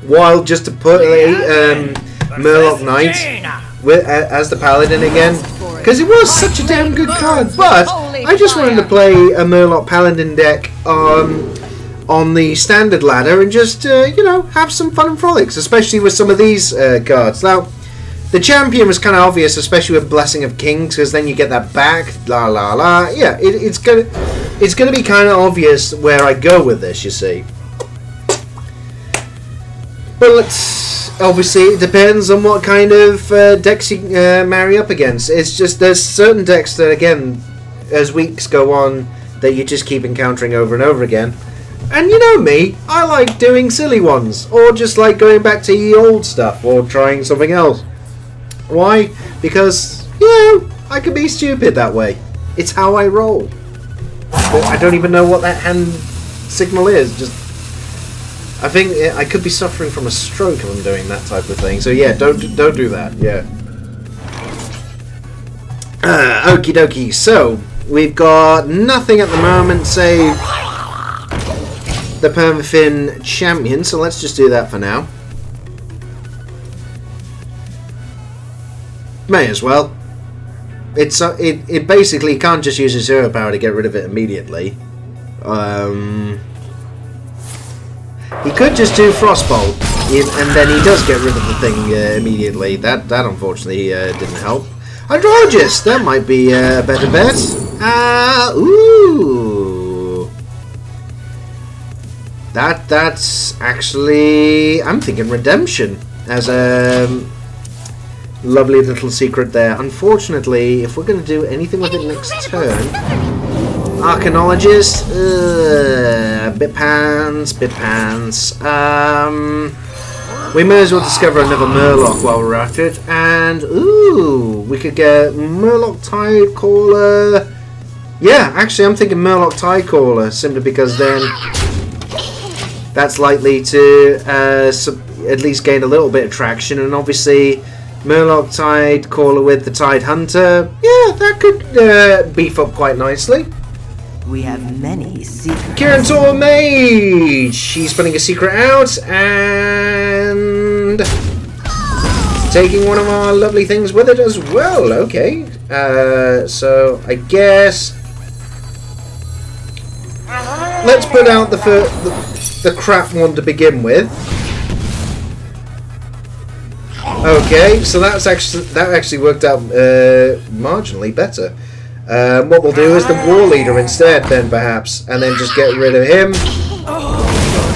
wild, just to put Murloc Knight as the Paladin again. Because it was such a damn good card, but I just wanted to play a Murloc Paladin deck on the standard ladder and just, you know, have some fun and frolics, especially with some of these cards. Now, the champion was kind of obvious, especially with Blessing of Kings, because then you get that back, la la la. Yeah, it's gonna be kind of obvious where I go with this, you see. But obviously it depends on what kind of decks you marry up against. It's just there's certain decks that, again, as weeks go on, that you just keep encountering over and over again. And you know me, I like doing silly ones, or just like going back to the old stuff, or trying something else. Why? Because, you know, I can be stupid that way. It's how I roll. But I don't even know what that hand signal is. Just, I think I could be suffering from a stroke if I'm doing that type of thing. So yeah, don't do that. Yeah. Okie dokie. So we've got nothing at the moment, save the Permafin champion. So let's just do that for now. May as well. It basically can't just use his hero power to get rid of it immediately. He could just do Frostbolt, and then he does get rid of the thing immediately. That unfortunately didn't help. Hydrologist, that might be a better bet. Ooh. That's actually, I'm thinking Redemption as a lovely little secret there. Unfortunately, if we're going to do anything with it next turn, Arcanologist, bit pants. We may as well discover another Murloc while we're at it, and ooh, we could get Murloc Tidecaller. Yeah, actually, I'm thinking Murloc Tidecaller simply because then that's likely to at least gain a little bit of traction, and obviously Murloc Tidecaller with the Tide Hunter, yeah, that could beef up quite nicely. We have many secrets. Kirantor Mage! She's putting a secret out and taking one of our lovely things with it as well. Okay, so I guess let's put out the crap one to begin with. Okay, so that actually worked out marginally better. What we'll do is the War Leader instead, then perhaps, and then just get rid of him.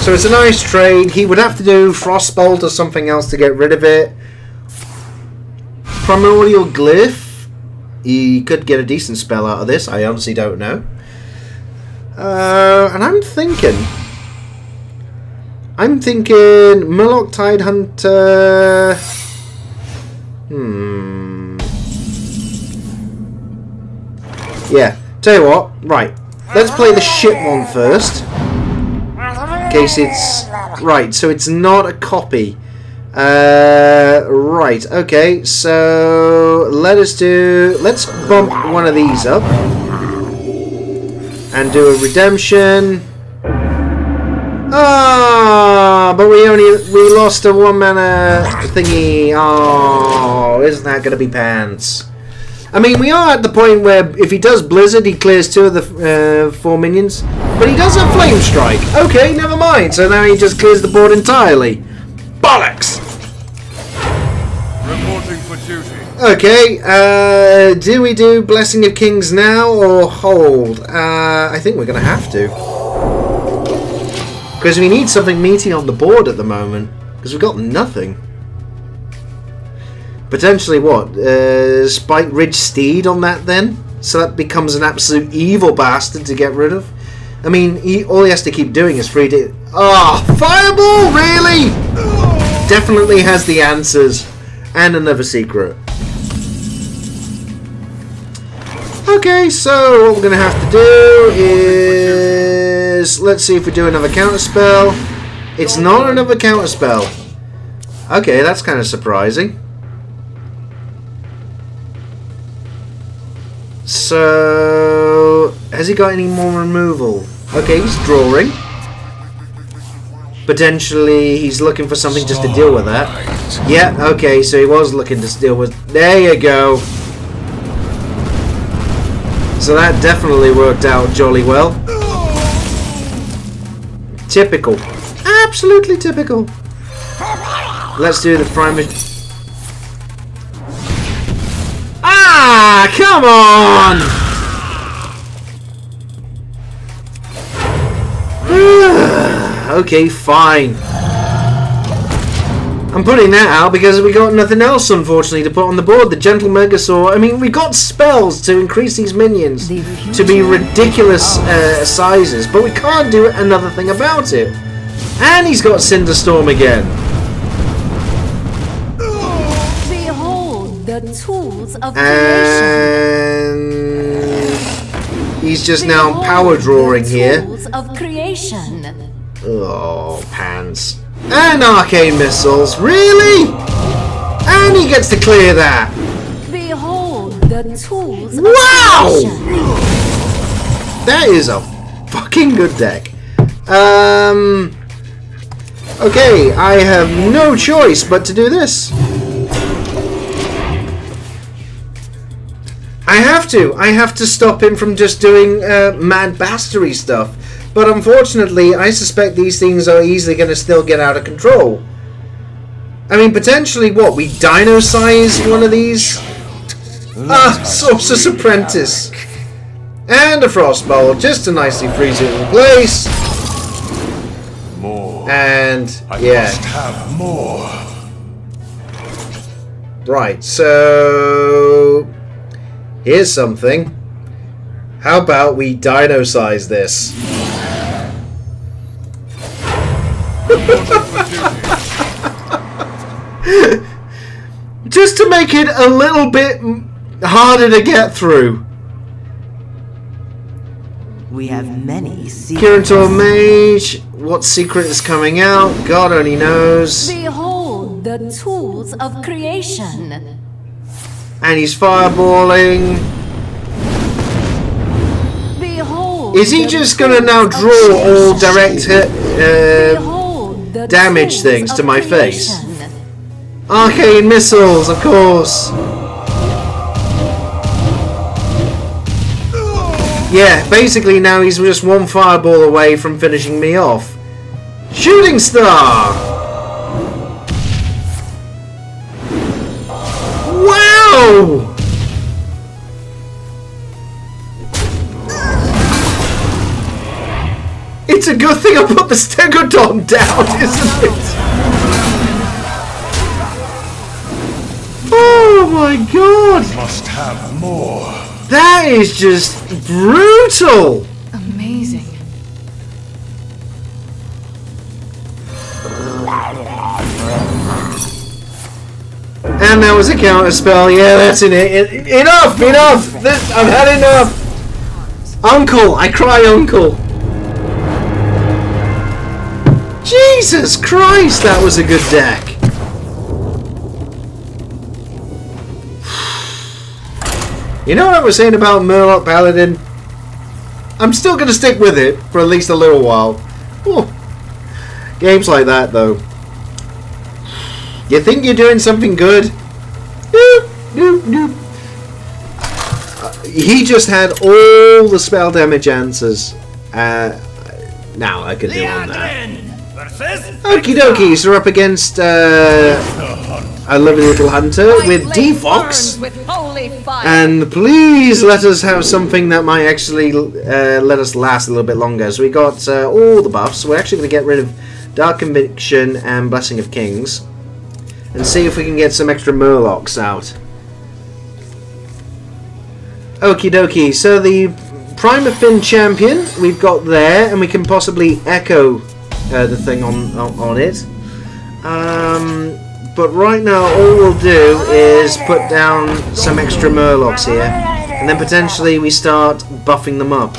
So it's a nice trade. He would have to do Frostbolt or something else to get rid of it. Primordial Glyph. He could get a decent spell out of this. I honestly don't know. And I'm thinking Murloc Tide Hunter. Yeah. Tell you what. Right. Let's play the shit one first. In case it's right. So it's not a copy. Right, okay, so let's bump one of these up and do a redemption. Ah, but we lost a 1 mana thingy. Oh, isn't that gonna be pants? I mean, we are at the point where if he does Blizzard, he clears 2 of the 4 minions, but he does have Flame Strike. Okay, never mind. So now he just clears the board entirely. Bollocks! Reporting for duty. Okay, do we do Blessing of Kings now or hold? I think we're going to have to. Because we need something meaty on the board at the moment. Because we've got nothing. Potentially what? Spike Ridge Steed on that then? So that becomes an absolute evil bastard to get rid of. I mean, all he has to keep doing is free to... Oh, Fireball? Really? Definitely has the answers. And another secret. Okay, so what we're going to have to do is... Let's see if we do another counterspell. It's not another counterspell. Okay, that's kind of surprising. So... Has he got any more removal? Okay, he's drawing. Potentially he's looking for something just to deal with that. Yeah, okay, so he was looking to deal with... There you go. So that definitely worked out jolly well. Typical. Absolutely typical. Let's do the primary... Ah, come on! Okay, fine. I'm putting that out because we got nothing else, unfortunately, to put on the board. The Gentle Megasaur. I mean, we got spells to increase these minions to be ridiculous sizes, but we can't do another thing about it. And he's got Cinderstorm again. Behold the tools of creation. And he's just now power drawing here. Tools of creation. Oh, pants. And arcane missiles, really? And he gets to clear that. Behold the tools of wow! creation. That is a fucking good deck. Okay, I have no choice but to do this. I have to stop him from just doing mad bastery stuff. But unfortunately, I suspect these things are easily going to still get out of control. I mean, potentially, what? We dino-size one of these? Ah, Sorcerer's Apprentice. And a Frostbolt, just to nicely freeze it in place. More. And, I must have more. Right, so... Here's something. How about we dino-size this? Just to make it a little bit harder to get through. We have many secrets. Kirantor Mage. What secret is coming out? God only knows. Behold the tools of creation. And he's fireballing. Behold. Is he just gonna now draw all direct hit, damage things to my face? Arcane missiles, of course. Yeah, basically now he's just one fireball away from finishing me off. Shooting Star! Wow! It's a good thing I put the Stegodon down, isn't it? Oh my god! Must have more. That is just brutal! Amazing. And that was a counter spell. Yeah, that's in it. Enough! Enough! I've had enough! Uncle! I cry uncle! Jesus Christ, that was a good deck! You know what I was saying about Murloc Paladin? I'm still going to stick with it for at least a little while. Oh. Games like that, though. You think you're doing something good? Nope, nope, nope. He just had all the spell damage answers. Now I could do on that. Okie dokie, so we're up against a lovely little hunter with D-Fox. And please let us have something that might actually let us last a little bit longer. So we got all the buffs. We're actually going to get rid of Dark Conviction and Blessing of Kings. And see if we can get some extra Murlocs out. Okie dokie, so the Primer Fin champion we've got there, and we can possibly echo the thing on it. But right now all we'll do is put down some extra Murlocs here, and then potentially we start buffing them up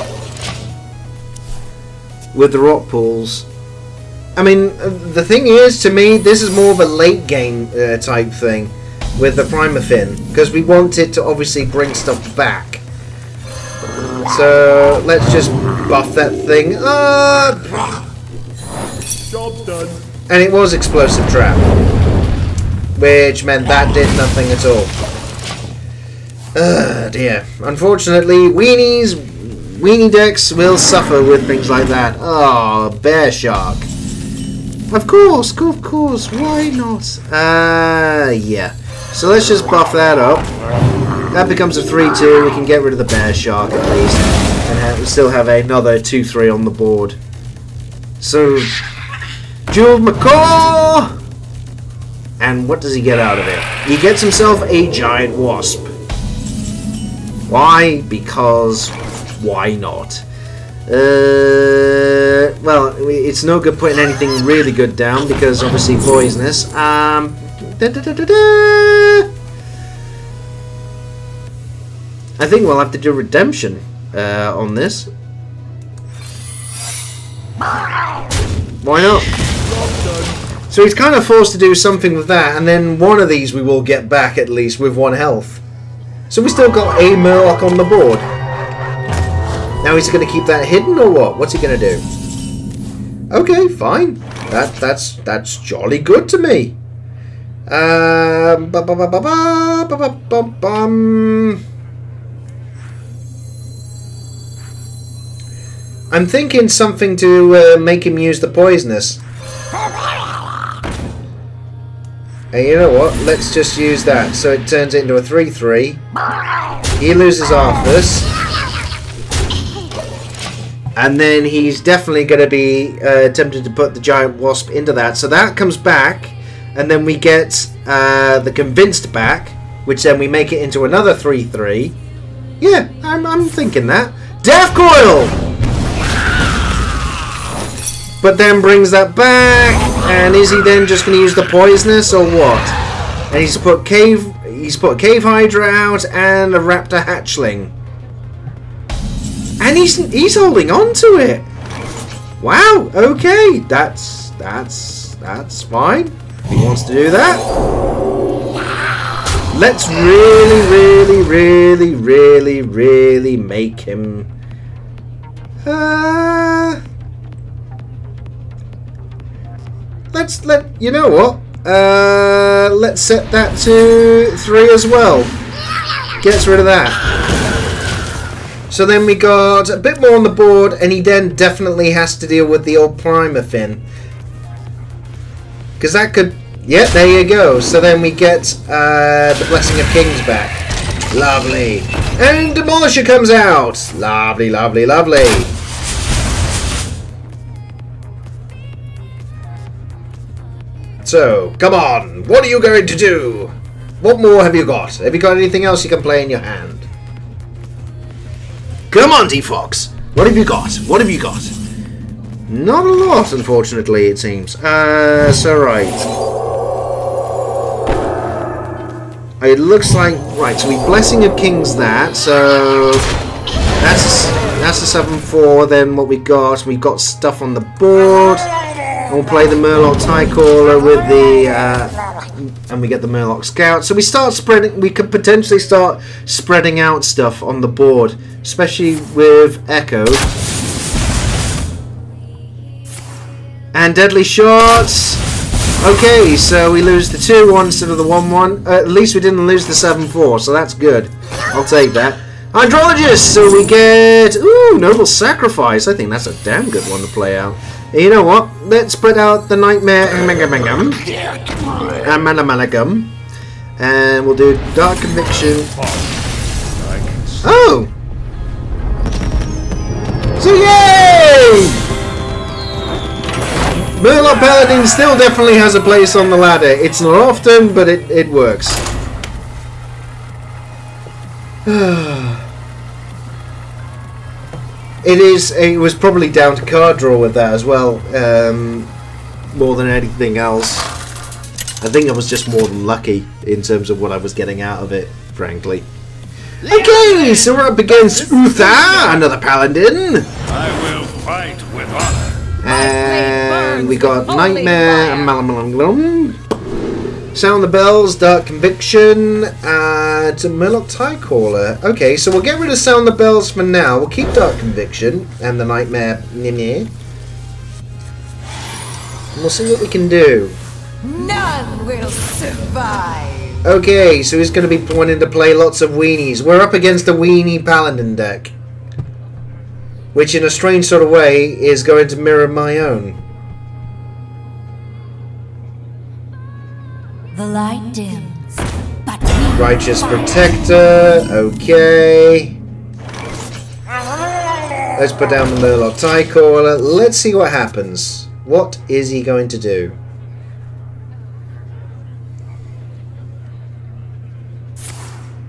with the rock pools. I mean, the thing is, to me, this is more of a late game type thing with the Primer Fin, because we want it to obviously bring stuff back. So let's just buff that thing up. Job's done. And it was Explosive Trap, which meant that did nothing at all. Dear. Unfortunately, weenie decks will suffer with things like that. Oh, Bear Shark. Of course, why not? Yeah. So let's just buff that up. That becomes a 3-2. We can get rid of the Bear Shark at least. And we still have another 2-3 on the board. So, Jeweled Macaw! And what does he get out of it? He gets himself a Giant Wasp. Why? Because why not? Well, it's no good putting anything really good down because obviously poisonous. I think we'll have to do redemption on this. Why not? So he's kind of forced to do something with that, and then one of these we will get back at least with 1 health. So we still got a Murloc on the board. Now he's going to keep that hidden or what? What's he going to do? Okay, fine. That's jolly good to me. I'm thinking something to make him use the poisonous. And you know what? Let's just use that. So it turns into a 3-3. He loses Arthas. And then he's definitely going to be tempted to put the Giant Wasp into that. So that comes back. And then we get the Convinced back. Which then we make it into another 3-3. Yeah, I'm thinking that. Death Coil! But then brings that back. And is he then just going to use the Poisonous or what? And he's put a Cave Hydra out and a Raptor Hatchling. And he's holding on to it. Wow, okay. That's fine. He wants to do that. Let's really make him you know what? Let's set that to 3 as well. Gets rid of that. So then we got a bit more on the board, and he then definitely has to deal with the old Primer Fin. Because that could... Yeah, there you go. So then we get the Blessing of Kings back. Lovely. And Demolisher comes out. Lovely, lovely, lovely. So, come on. What are you going to do? What more have you got? Have you got anything else you can play in your hand? Come on, T-Fox! What have you got? What have you got? Not a lot, unfortunately, it seems. So right. It looks like... Right, so we Blessing of Kings that, so... That's a 7-4, then what we've got stuff on the board. And we'll play the Murloc Caller with the... and we get the Murloc Scout. So we start spreading... We could potentially start spreading out stuff on the board. Especially with Echo. And Deadly Shots. Okay, so we lose the 2-1 instead of the 1-1. At least we didn't lose the 7-4, so that's good. I'll take that. Hydrologist, so we get... Ooh, Noble Sacrifice. I think that's a damn good one to play out. You know what? Let's spread out the Nightmare Amalgam. And we'll do Dark Conviction. Oh! So yay! Murloc Paladin still definitely has a place on the ladder. It's not often, but it works. It was probably down to card draw with that as well, more than anything else. I think I was just more than lucky in terms of what I was getting out of it, frankly. Okay, so we're up against Uther, another Paladin. I will fight with honor. And we got Nightmare and Malamalum. Sound the Bells, Dark Conviction, and Murloc Caller. Okay, so we'll get rid of Sound the Bells for now. We'll keep Dark Conviction and the Nightmare. And we'll see what we can do. None will survive. Okay, so he's going to be wanting to play lots of weenies. We're up against a weenie Paladin deck. Which in a strange sort of way is going to mirror my own. The light dims, but Righteous Protector, okay. Let's put down the Murloc Caller. Let's see what happens. What is he going to do?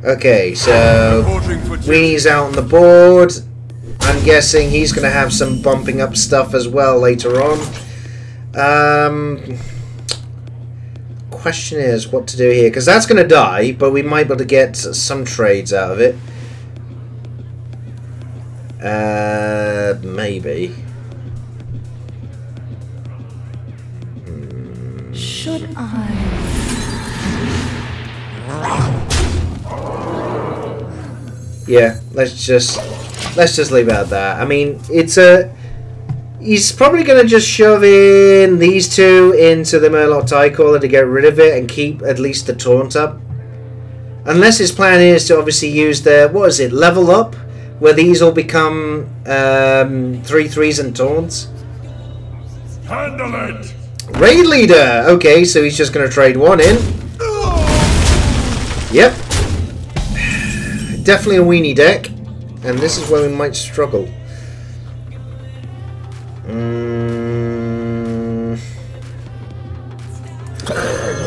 Okay, so Weenie's out on the board. I'm guessing he's going to have some bumping up stuff as well later on. Question is what to do here, because that's going to die, but we might be able to get some trades out of it. Maybe. should I? Yeah, let's just leave it at that. I mean, he's probably going to just shove in these two into the Murloc Caller to get rid of it and keep at least the taunt up. Unless his plan is to obviously use the, what is it, level up, where these all become 3/3s and taunts. Handle it! Raid Leader! Okay, so he's just going to trade one in. Yep. Definitely a weenie deck. And this is where we might struggle.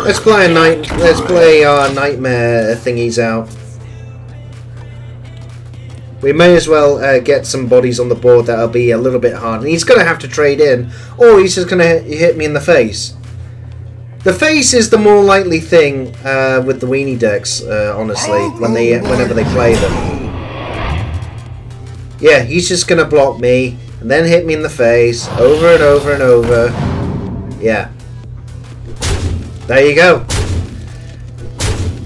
Let's play our nightmare thingies out. We may as well get some bodies on the board that'll be a little bit hard. And he's going to have to trade in, or he's just going to hit me in the face. The face is the more likely thing with the weenie decks, honestly, whenever they play them. Yeah, he's just going to block me, and then hit me in the face, over and over and over. Yeah. There you go.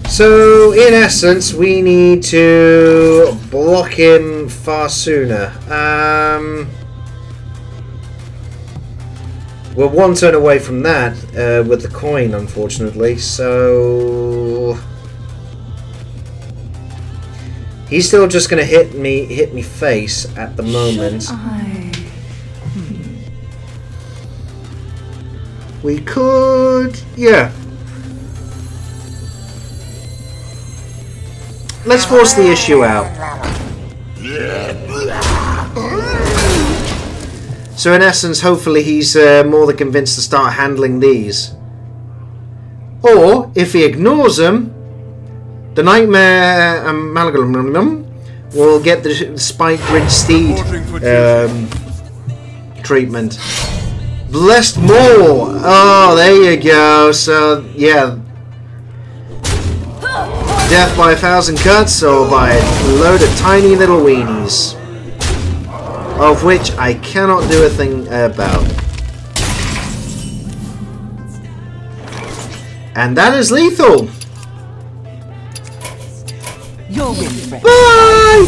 So, in essence, we need to block him far sooner. We're one turn away from that with the coin, unfortunately. So he's still just going to hit me face at the moment. We could, yeah. Let's force the issue out. So in essence, hopefully he's more than convinced to start handling these. Or, if he ignores them, The Nightmare Amalgam will get the Spike Ridge Steed treatment. Blessed Maul! Oh, there you go. So, yeah. Death by 1,000 cuts or by a load of tiny little weenies. Of which I cannot do a thing about. And that is lethal! Your win, friend. Bye!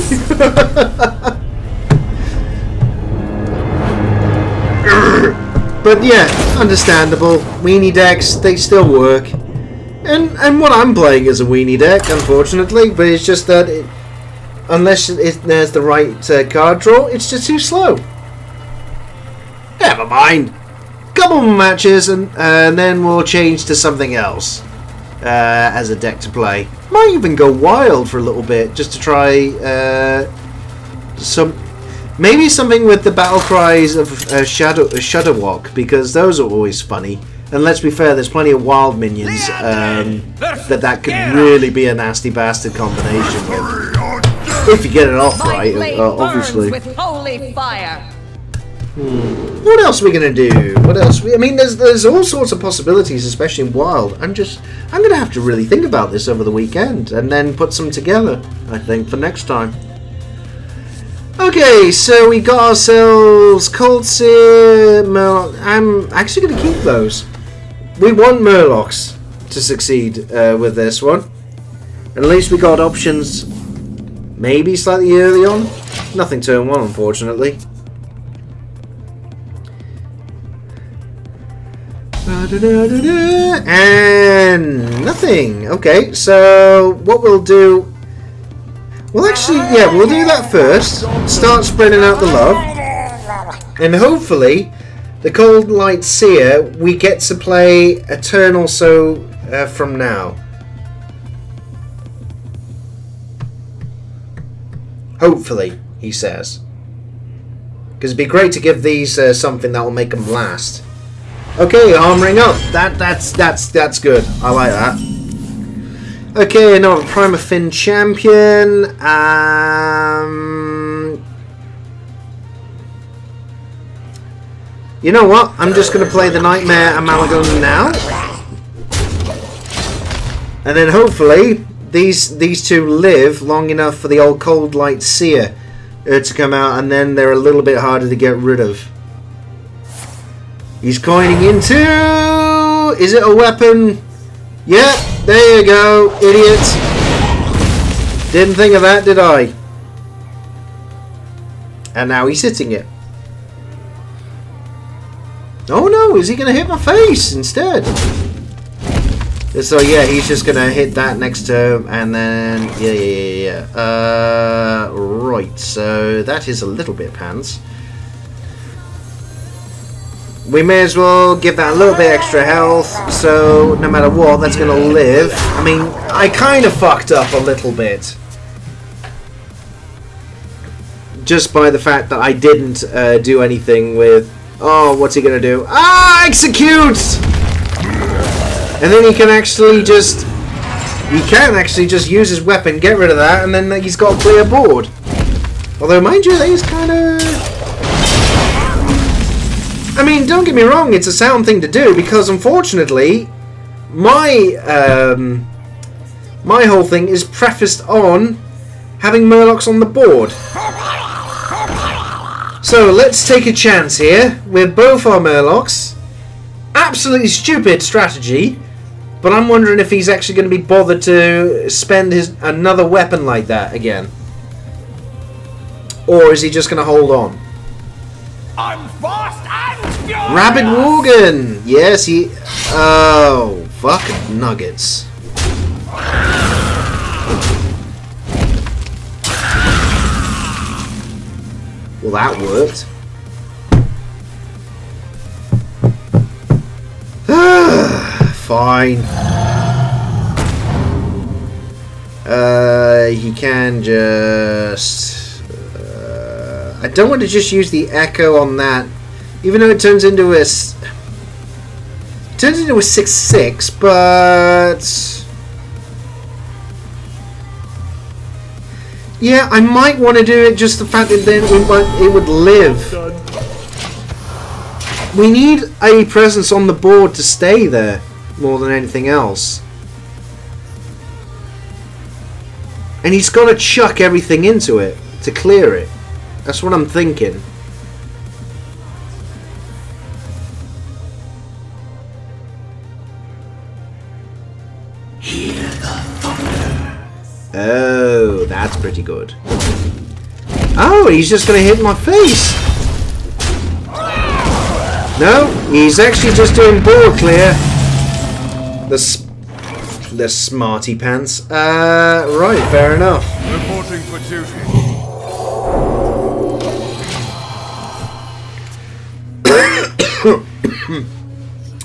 But yeah, understandable. Weenie decks, they still work. And what I'm playing is a weenie deck, unfortunately, but it's just that unless there's the right card draw, it's just too slow. Never mind. Couple more matches and then we'll change to something else as a deck to play. Might even go wild for a little bit just to try maybe something with the battle cries of Shudderwock, because those are always funny. And let's be fair, there's plenty of wild minions that could really be a nasty bastard combination with. If you get it off right, obviously. With holy fire. What else are we gonna do? What else? I mean, there's all sorts of possibilities, especially in wild. I'm gonna have to really think about this over the weekend and then put some together, I think, for next time. Okay, so we got ourselves Coltsir, Murloc. I'm actually gonna keep those. We want Murlocs to succeed with this one. At least we got options maybe slightly early on. Nothing turn 1, unfortunately. And nothing. Okay, so what we'll do... Well, actually, yeah, we'll do that first. Start spreading out the love. And hopefully... The Cold Light Seer, we get to play a turn or so from now. Hopefully, he says. Because it'd be great to give these something that will make them last. Okay, armoring up. That's good. I like that. Okay, another Prima Fin champion. You know what? I'm just going to play the Nightmare Amalgam now. And then hopefully these two live long enough for the old Cold Light Seer to come out, and then they're a little bit harder to get rid of. He's coining into... Is it a weapon? Yeah, there you go, idiot. Didn't think of that, did I? And now he's hitting it. Oh no, is he going to hit my face instead? So yeah, he's just going to hit that next turn, and then... Yeah. Right, so that is a little bit pants. We may as well give that a little bit extra health, so no matter what, that's going to live. I mean, I kind of fucked up a little bit. Just by the fact that I didn't do anything with... Oh, what's he going to do? Ah, execute! And then he can actually just... He can actually just use his weapon, get rid of that, and then he's got a clear board. Although, mind you, that is kind of... I mean, don't get me wrong, it's a sound thing to do, because unfortunately, my whole thing is prefaced on having Murlocs on the board. So, let's take a chance here with both our Murlocs. Absolutely stupid strategy, but I'm wondering if he's actually going to be bothered to spend another weapon like that again. Or is he just going to hold on? I'm fast and furious! Rabid Worgen! Yes, he... Oh, fucking nuggets. Well, that worked. Fine. He can just... I don't want to just use the echo on that, even though it turns into a... It turns into a 6/6, but... Yeah, I might want to do it, just the fact that then it would live. We need a presence on the board to stay there more than anything else. And he's got to chuck everything into it to clear it. That's what I'm thinking. Hear the thunder. Oh, that's pretty good. Oh, he's just going to hit my face. No, he's actually just doing board clear. The smarty pants. Right, fair enough. Reporting for duty.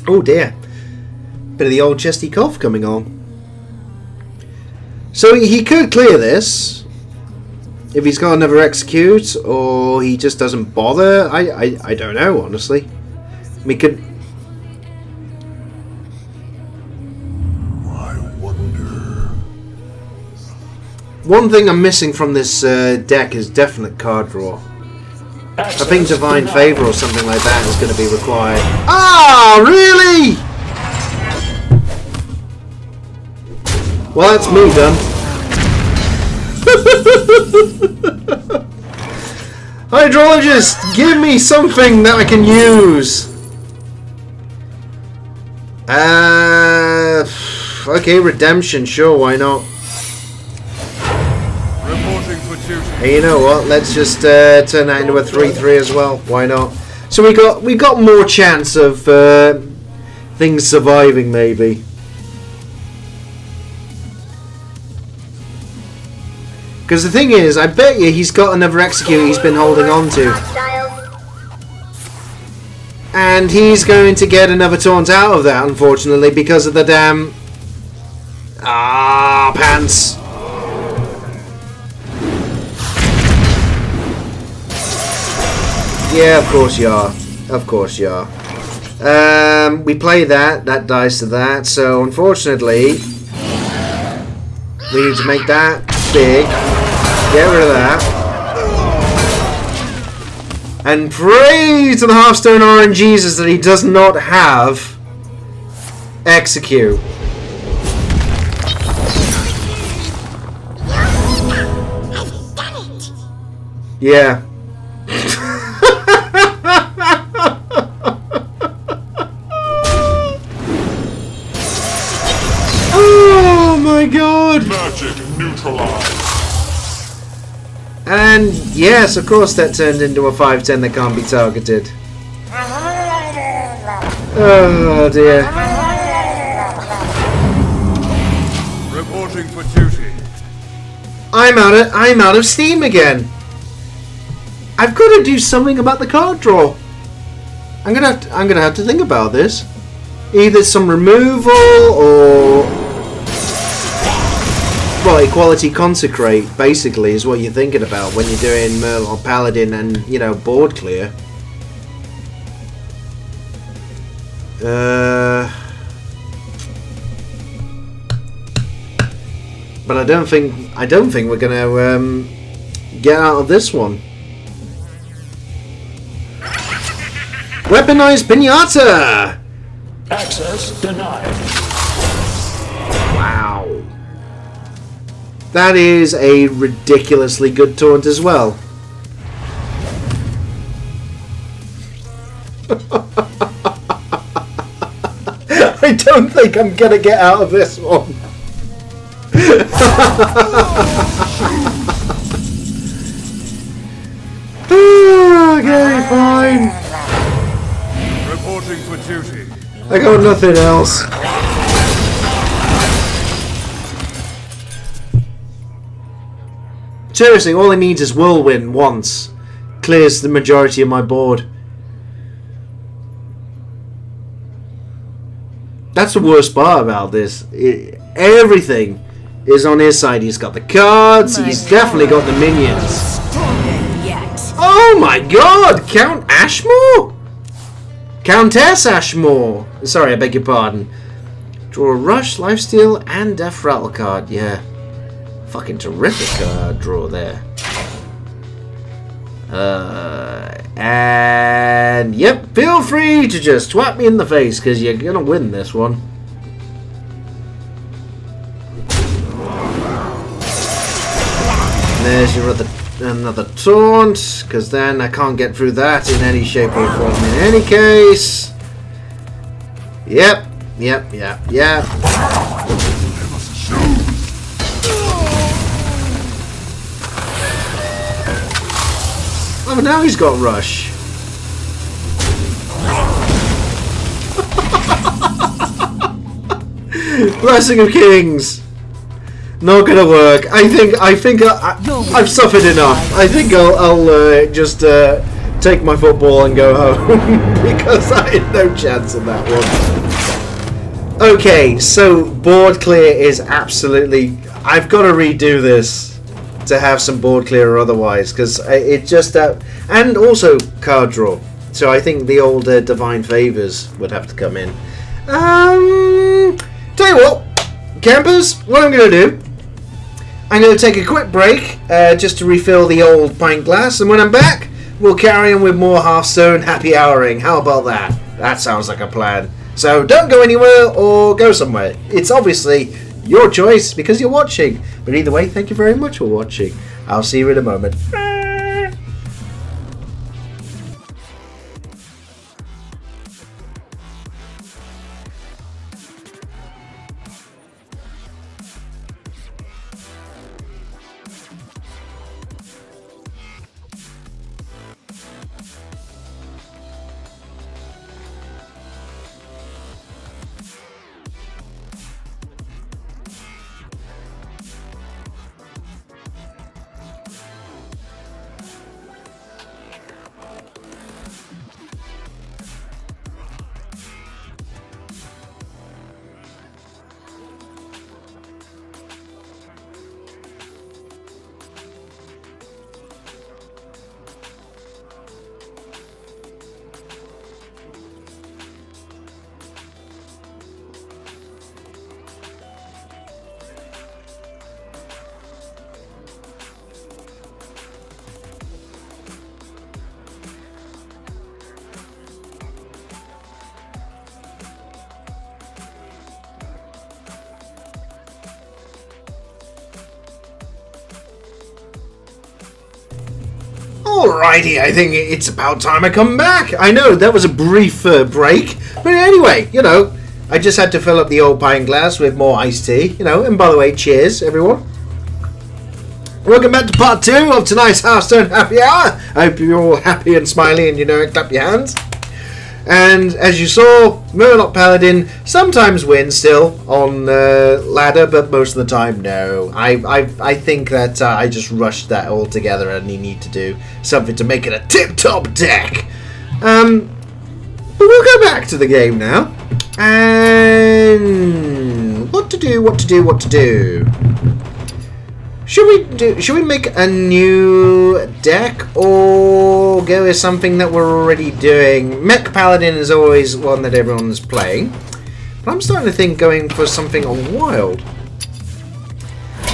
Oh dear. Bit of the old chesty cough coming on. So he could clear this if he's got another execute, or he just doesn't bother. I don't know, honestly. We could. I wonder. One thing I'm missing from this deck is definite card draw. I think Divine Favor or something like that is going to be required. Ah, really? Well, that's me done. Hydrologist, give me something that I can use. Okay, redemption, sure, why not? Reporting for duty. Hey, you know what? Let's just turn that into a 3/3 as well. Why not? So we got more chance of things surviving, maybe. Because the thing is, I bet you he's got another execute he's been holding on to. And he's going to get another taunt out of that, unfortunately, because of the damn... Ah, pants. Yeah, of course you are. Of course you are. We play that. That dies to that. So, unfortunately, we need to make that big. Get rid of that. And pray to the Hearthstone RNGesus that he does not have execute. Yeah. Oh my god! Magic neutralized. And yes, of course that turned into a 5/10 that can't be targeted. Oh dear. Reporting for duty. I'm out of steam again. I've got to do something about the card draw. I'm gonna have to think about this. Either some removal or, well, equality consecrate basically is what you're thinking about when you're doing Murloc Paladin and, you know, board clear. But I don't think we're gonna get out of this one. Weaponized pinata. Access denied. Wow. That is a ridiculously good taunt as well. I don't think I'm gonna get out of this one. Okay, fine. Reporting for duty. I got nothing else. Seriously, all it needs is Whirlwind once. Clears the majority of my board. That's the worst part about this. Everything is on his side. He's got the cards. He's definitely got the minions. Oh my god! Count Ashmore? Countess Ashmore. Sorry, I beg your pardon. Draw a Rush, Lifesteal, and Death Rattle card. Yeah. Fucking terrific draw there. And yep, feel free to just swap me in the face because you're gonna win this one. And there's your another taunt, because then I can't get through that in any shape or form in any case. Yep. Oh, now he's got rush. Blessing of Kings. Not gonna work. I think I've suffered enough. I think I'll just take my football and go home because I had no chance in that one. Okay, so board clear is absolutely. I've got to redo this to have some board clear or otherwise, because it just and also card draw. So I think the old Divine Favors would have to come in. Tell you what, campers, what I'm going to do, I'm going to take a quick break just to refill the old pint glass, and when I'm back, we'll carry on with more Hearthstone Happy Houring. How about that? That sounds like a plan. So don't go anywhere or go somewhere. It's obviously your choice because you're watching. But either way, thank you very much for watching. I'll see you in a moment. Alrighty, I think it's about time I come back. I know, that was a brief break. But anyway, you know, I just had to fill up the old pint glass with more iced tea. You know, and by the way, cheers, everyone. Welcome back to part 2 of tonight's Hearthstone Happy Hour. I hope you're all happy and smiley and, you know, clap your hands. And as you saw, Murloc Paladin sometimes wins still on ladder, but most of the time, no. I think that I just rushed that all together and you need to do something to make it a tip-top deck. But we'll go back to the game now. And what to do. Should we make a new deck or go with something that we're already doing? Mech Paladin is always one that everyone's playing, but I'm starting to think going for something on wild.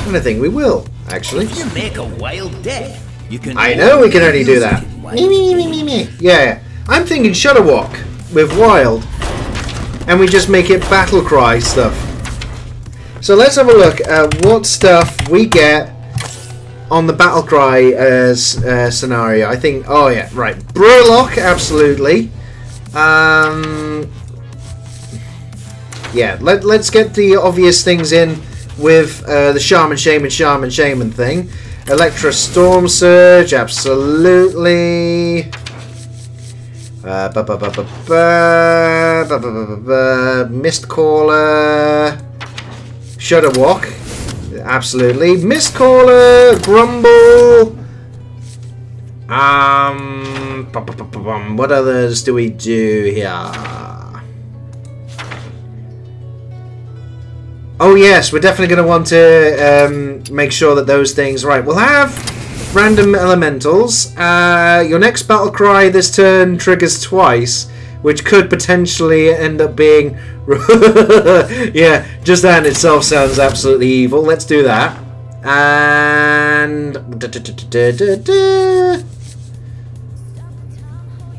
And I think we will actually. If you make a wild deck, you can. I know we can only do that. Yeah, I'm thinking Shudderwock with wild, and we just make it battle cry stuff. So let's have a look at what stuff we get on the Battlecry scenario. I think, oh yeah, right. Murloc, absolutely. Yeah, let's get the obvious things in with the Shaman thing. Electra Storm Surge, absolutely. Mistcaller. Shudderwock, absolutely. Mistcaller, Grumble. What others do we do here? Oh yes, we're definitely going to want to make sure that those things. Right, we'll have random elementals. Your next battle cry this turn triggers twice, which could potentially end up being. Yeah, just that in itself sounds absolutely evil. Let's do that. And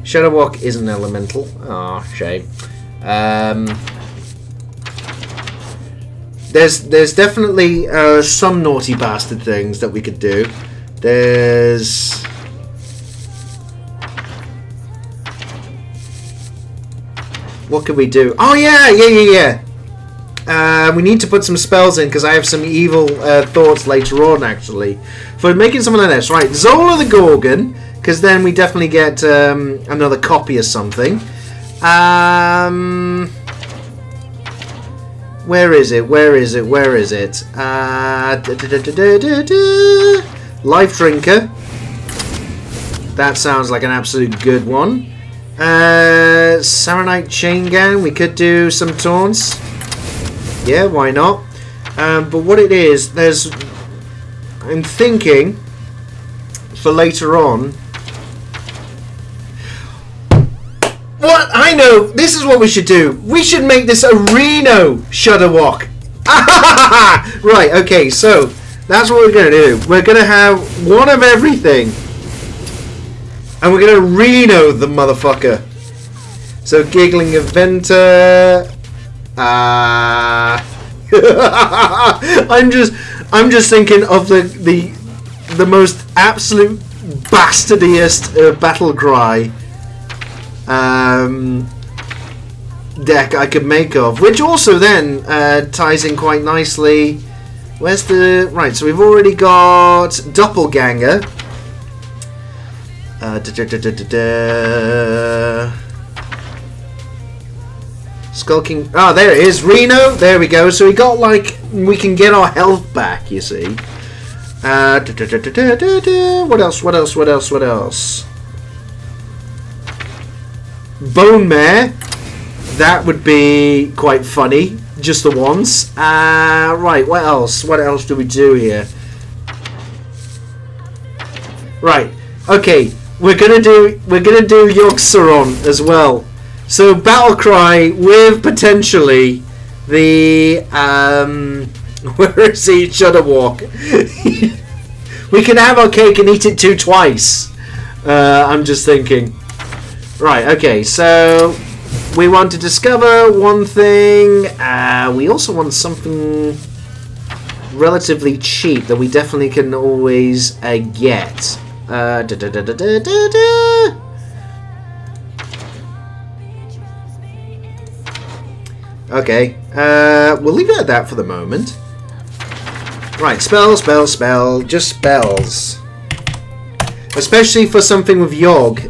Shudderwock is an elemental. Oh, shame. There's definitely some naughty bastard things that we could do. There's what could we do? Oh yeah. We need to put some spells in because I have some evil thoughts later on, actually, for making something like this. Right, Zola the Gorgon, because then we definitely get another copy of something. Where is it? Life Drinker. That sounds like an absolute good one. Saranite Chain Gang. We could do some taunts. Yeah, why not? But what it is, I'm thinking for later on. What? I know! This is what we should do! We should make this a Reno Shudderwock! Right, okay, so that's what we're going to do. We're going to have one of everything. And we're going to Reno the motherfucker. So, Giggling Eventer. I'm just thinking of the most absolute bastardiest battle cry deck I could make of, which also then ties in quite nicely. Where's the right? So we've already got Doppelganger. Skulking. Ah, there it is. Reno. There we go. So we got like we can get our health back. You see. What else? What else? Bone Mare. That would be quite funny. Just the once. Right. What else? What else do we do here? Right. Okay. We're gonna do Yogg-Saron as well. So battle cry with potentially the where is he? Shudderwock. We can have our cake and eat it too twice. I'm just thinking. Right. Okay. So we want to discover one thing. We also want something relatively cheap that we definitely can always get. Okay, we'll leave it at that for the moment. Right, spell, just spells. Especially for something with Yogg.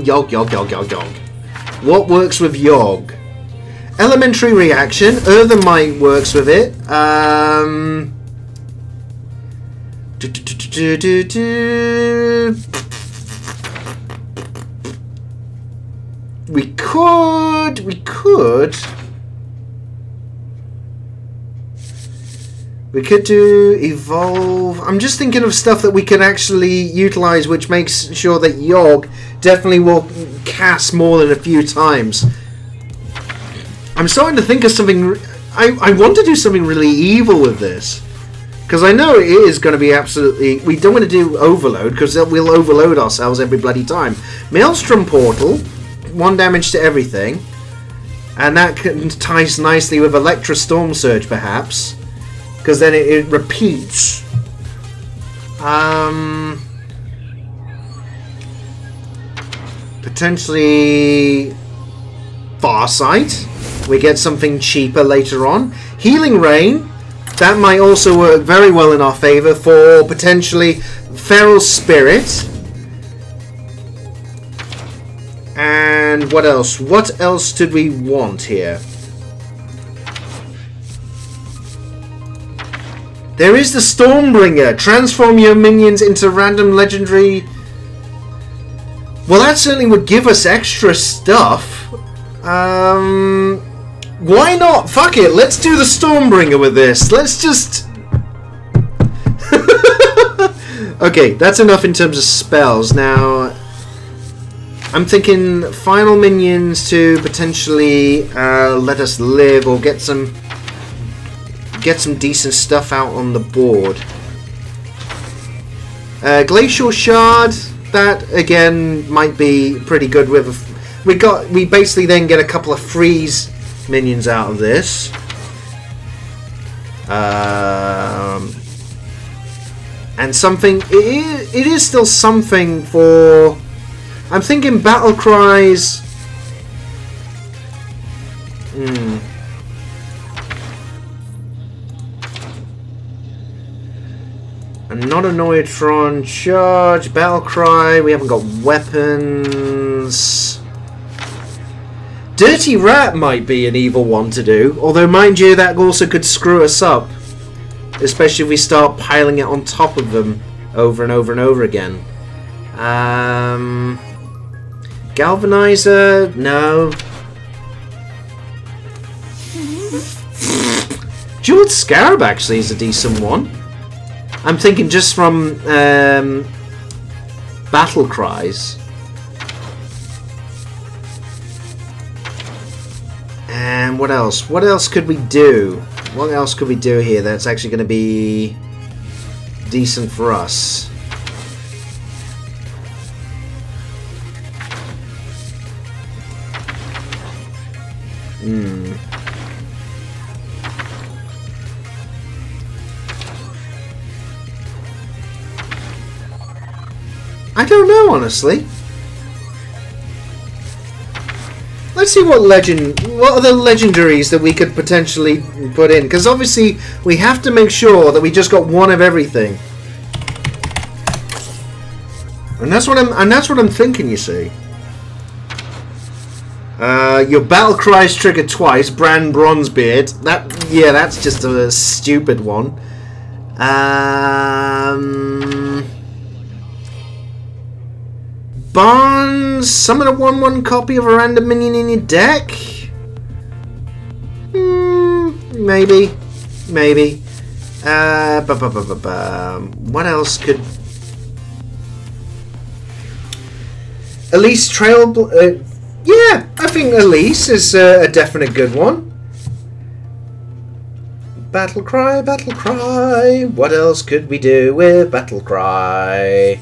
Yogg. What works with Yogg? Elementary Reaction. Earthenmight works with it. We could do Evolve. I'm just thinking of stuff that we can actually utilize, which makes sure that Yogg definitely will cast more than a few times. I'm starting to think of something. I want to do something really evil with this. Because I know it is going to be absolutely... We don't want to do Overload, because we'll overload ourselves every bloody time. Maelstrom Portal. 1 damage to everything. And that ties nicely with Electra Storm Surge, perhaps. Because then it repeats. Potentially Farsight. We get something cheaper later on. Healing Rain. That might also work very well in our favour for potentially Feral Spirit. And what else? What else did we want here? There is the Stormbringer. Transform your minions into random legendary... Well, that certainly would give us extra stuff. Why not? Fuck it. Let's do the Stormbringer with this. Let's just... Okay, that's enough in terms of spells. Now, I'm thinking final minions to potentially let us live or get some get some decent stuff out on the board. Glacial Shard, that again might be pretty good with. We basically then get a couple of freeze minions out of this. And something. It is still something for. I'm thinking battle cries. And not a Neutron charge, battle cry. We haven't got weapons. Dirty Rat might be an evil one to do, although mind you, that also could screw us up, especially if we start piling it on top of them over and over and over again. Galvanizer, no. Jeweled Scarab actually is a decent one. I'm thinking just from battle cries. And what else? What else could we do? What else could we do here that's actually going to be decent for us? I don't know, honestly. Let's see what other legendaries that we could potentially put in, because obviously we have to make sure that we just got one of everything, and that's what I'm thinking. You see, your battle cries trigger twice. Brand Bronzebeard. That's just a stupid one. Barnes, summon a 1/1 copy of a random minion in your deck? Maybe. What else could... Elise Trail... yeah, I think Elise is a definite good one. Battle Cry. What else could we do with Battle Cry?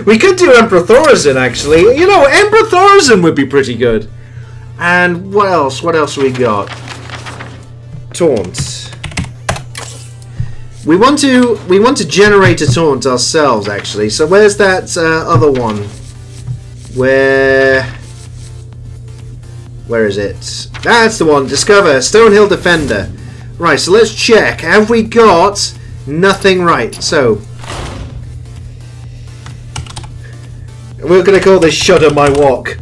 We could do Emperor Thorazin, actually. You know, Emperor Thorazin would be pretty good. And what else? What else we got? Taunt. We want to generate a taunt ourselves, actually. So where's that other one? Where is it? That's the one. Discover Stonehill Defender. Right. So let's check. Have we got nothing right? So. We're going to call this Shudder My Walk.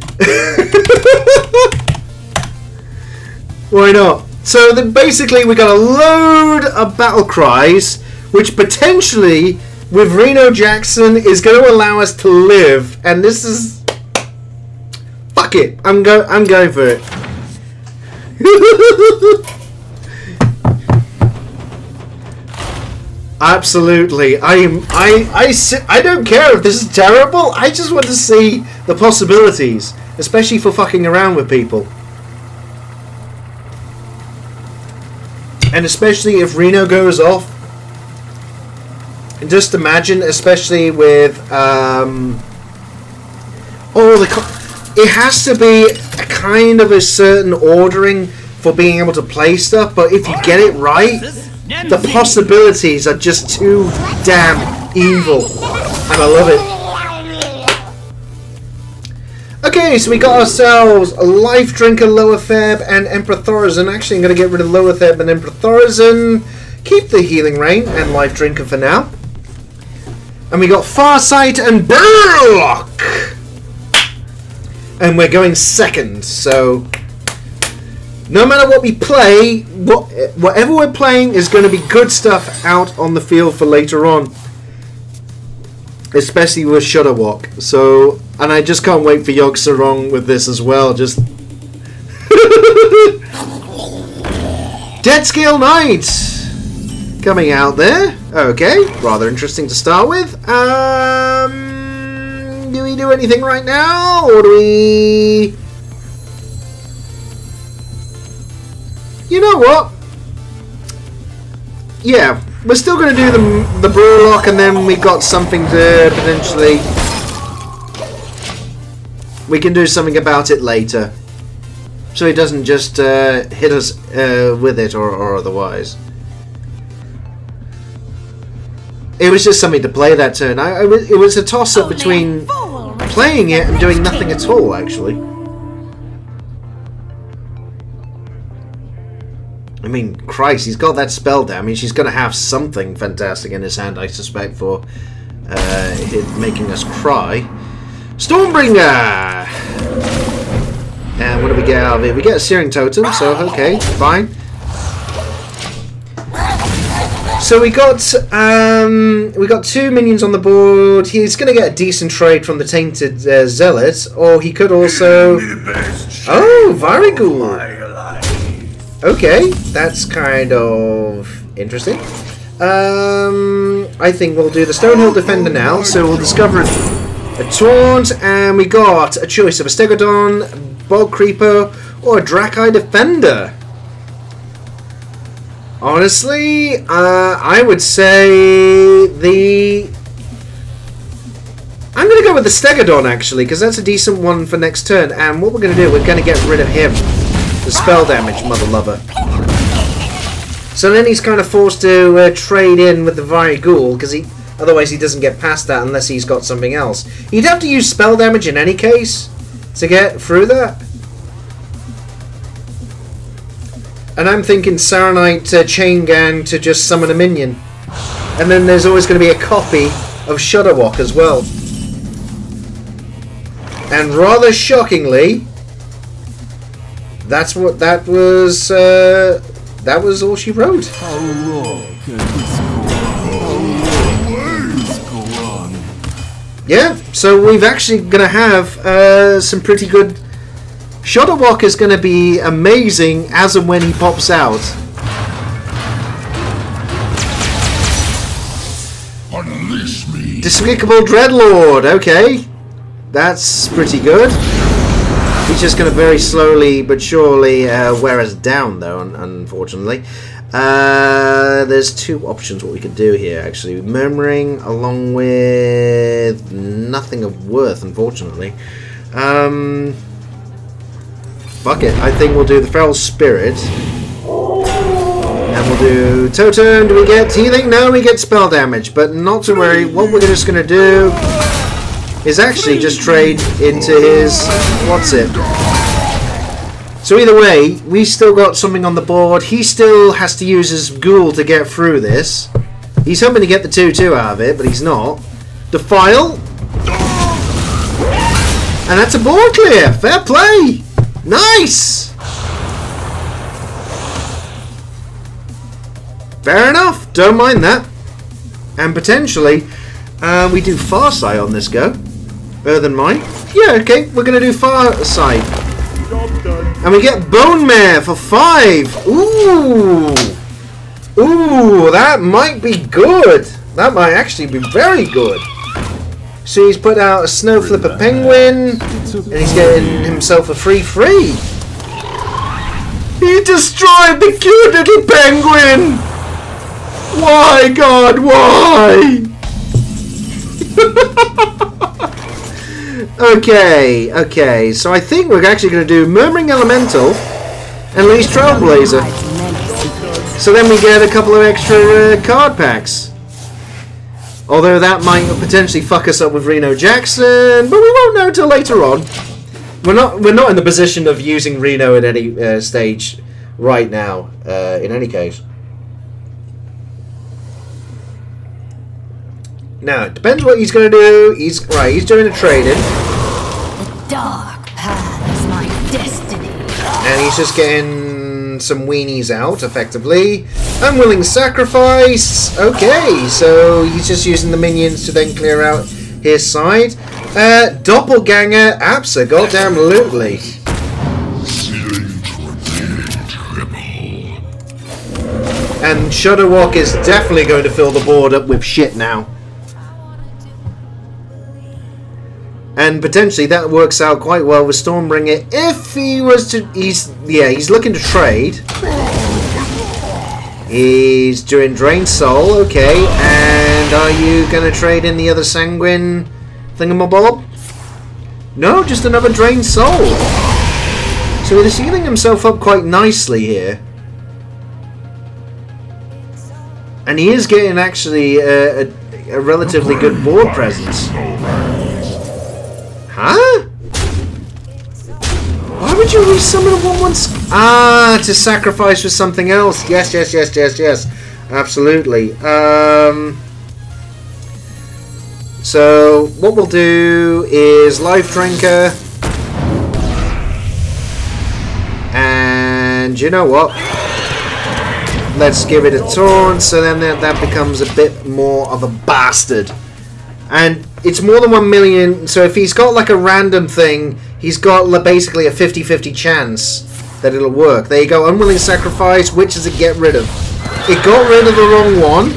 Why not? So then basically we got a load of battle cries, which potentially with Reno Jackson is going to allow us to live. And this is... Fuck it. I'm going for it. Absolutely. I don't care if this is terrible. I just want to see the possibilities, especially for fucking around with people. And especially if Reno goes off. And just imagine, especially with it has to be a kind of a certain ordering for being able to play stuff, but if you get it right, the possibilities are just too damn evil, and I love it. Okay, so we got ourselves a Life Drinker, Lower Theb, and Emperor Thorazin. Actually, I'm going to get rid of Lower Theb and Emperor Thorazin. Keep the Healing Rain and Life Drinker for now. And we got Farsight and Murloc. And we're going second, so... No matter what we play, whatever we're playing is going to be good stuff out on the field for later on. Especially with Shudderwock. So, and I just can't wait for Yogg Sarong with this as well. Just Dead Scale Knight coming out there. Okay, rather interesting to start with. Do we do anything right now, or do we? You know what? Yeah, we're still going to do the Murloc, and then we got something to potentially... We can do something about it later. So he doesn't just hit us with it or otherwise. It was just something to play that turn. It was a toss-up between playing it and doing nothing at all, actually. I mean, Christ, he's got that spell damage. He's going to have something fantastic in his hand, I suspect, for making us cry. Stormbringer! And what do we get out of it? We get a Searing Totem, so okay, fine. So we got 2 minions on the board. He's going to get a decent trade from the Tainted Zealot, or he could also... Oh, Varighoul! Okay, that's kind of interesting. I think we'll do the Stonehill Defender now, so we'll discover a Taunt, and we got a choice of a Stegodon, Bog Creeper, or a Drakai Defender. Honestly, I would say I'm going to go with the Stegodon, actually, because that's a decent one for next turn. And what we're going to do, we're going to get rid of him. The spell damage, Mother Lover. So then he's kind of forced to trade in with the Varighoul, because otherwise he doesn't get past that unless he's got something else. He'd have to use spell damage in any case to get through that. And I'm thinking Saronite Chain Gang to just summon a minion. And then there's always going to be a copy of Shudderwock as well. And rather shockingly, that was all she wrote. How long can this go on? Yeah, so we've actually going to have some pretty good... Shudderwock is going to be amazing as and when he pops out. Unleash me. Despicable Dreadlord, okay. That's pretty good. He's just going to very slowly but surely wear us down, though, unfortunately. There's 2 options what we could do here, actually. Murmuring along with nothing of worth, unfortunately. Fuck it. I think we'll do the Feral Spirit. And we'll do Totem. Do we get healing? No, we get spell damage. But not to worry. What we're just going to do is actually just trade into his... What's it? So either way, we still got something on the board. He still has to use his ghoul to get through this. He's hoping to get the 2-2 out of it, but he's not. Defile. And that's a board clear. Fair play. Nice! Fair enough. Don't mind that. And potentially, we do Farsight on this go. Better than mine. Yeah, okay. We're going to do Farsight. And we get Bone Mare for 5. Ooh. Ooh, that might be good. That might actually be very good. So he's put out a Snow Flipper Penguin, and he's getting himself a free. He destroyed the cute little penguin! Why, God, why? Okay, so I think we're actually going to do Murmuring Elemental and Lee's Trailblazer. So then we get a couple of extra card packs. Although that might potentially fuck us up with Reno Jackson, but we won't know until later on. We're not in the position of using Reno at any stage right now. In any case, now it depends what he's going to do. He's doing a trade-in. The dark path is my destiny. And he's just getting some weenies out, effectively. Unwilling Sacrifice. Okay, so he's just using the minions to then clear out his side. Doppelganger Absa, goddamn lootly. And Shudderwock is definitely going to fill the board up with shit now. And potentially that works out quite well with Stormbringer if he was to... He's looking to trade. He's doing Drain Soul, okay. And are you going to trade in the other Sanguine thingamabob? No, just another Drain Soul. So he's healing himself up quite nicely here. And he is getting actually a relatively good board presence. Huh? Why would you resummon a 1/1? Ah, to sacrifice for something else. Yes, yes, yes, yes, yes. Absolutely. So what we'll do is Life Drinker. And you know what? Let's give it a taunt, so then that becomes a bit more of a bastard. And it's more than 1 million, so if he's got like a random thing, he's got basically a 50-50 chance that it'll work. There you go, Unwilling Sacrifice. Which does it get rid of? It got rid of the wrong one.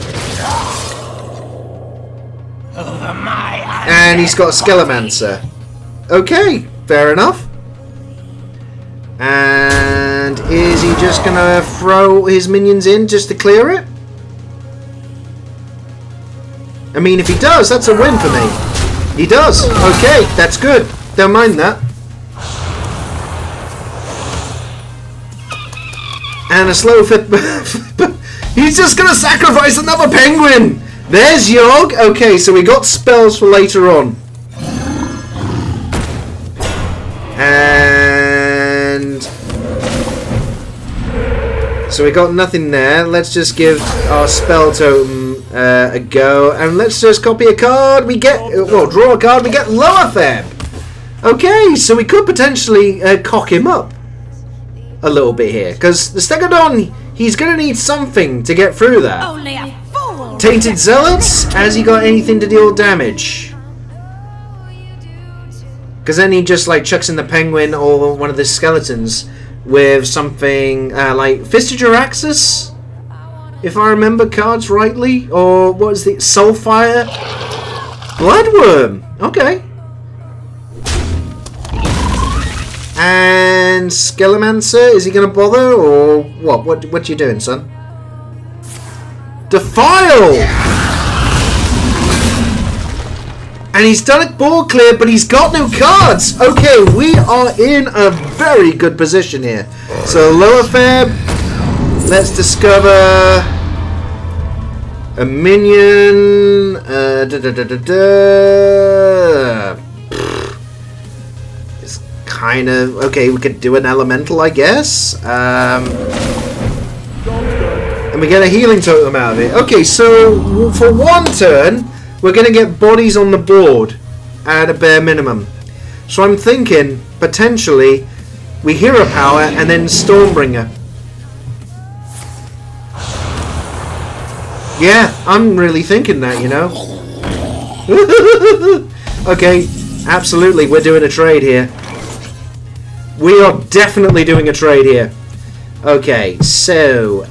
And he's got a Skelemancer. Okay, fair enough. And is he just gonna throw his minions in just to clear it? I mean, if he does, that's a win for me. He does. Okay, that's good. Don't mind that. And a slow fit. He's just gonna sacrifice another penguin. There's Yogg. Okay, so we got spells for later on. And so we got nothing there. Let's just give our spell totem a go, and let's just copy a card. We get, well, draw a card. We get Lower Feb. Okay, so we could potentially cock him up a little bit here, because the Stegodon, he's going to need something to get through that. Only a fool. Tainted Zealots, has he got anything to deal damage? Because then he just like chucks in the penguin or one of the skeletons with something like Fisted Jaraxxus, if I remember cards rightly, or what is the Soulfire? Bloodworm. Okay. And Skelemancer, is he going to bother, or what? What you doing, son? Defile! And he's done it board clear, but he's got no cards! Okay, we are in a very good position here. So, Lower Feb, let's discover a minion. It's kind of... Okay, we could do an elemental, I guess. And we get a healing totem out of it. Okay, so for one turn, we're going to get bodies on the board at a bare minimum. So I'm thinking, potentially, we Hero Power and then Stormbringer. Yeah, I'm really thinking that, you know. Okay, absolutely, we're doing a trade here. We are definitely doing a trade here. Okay, so,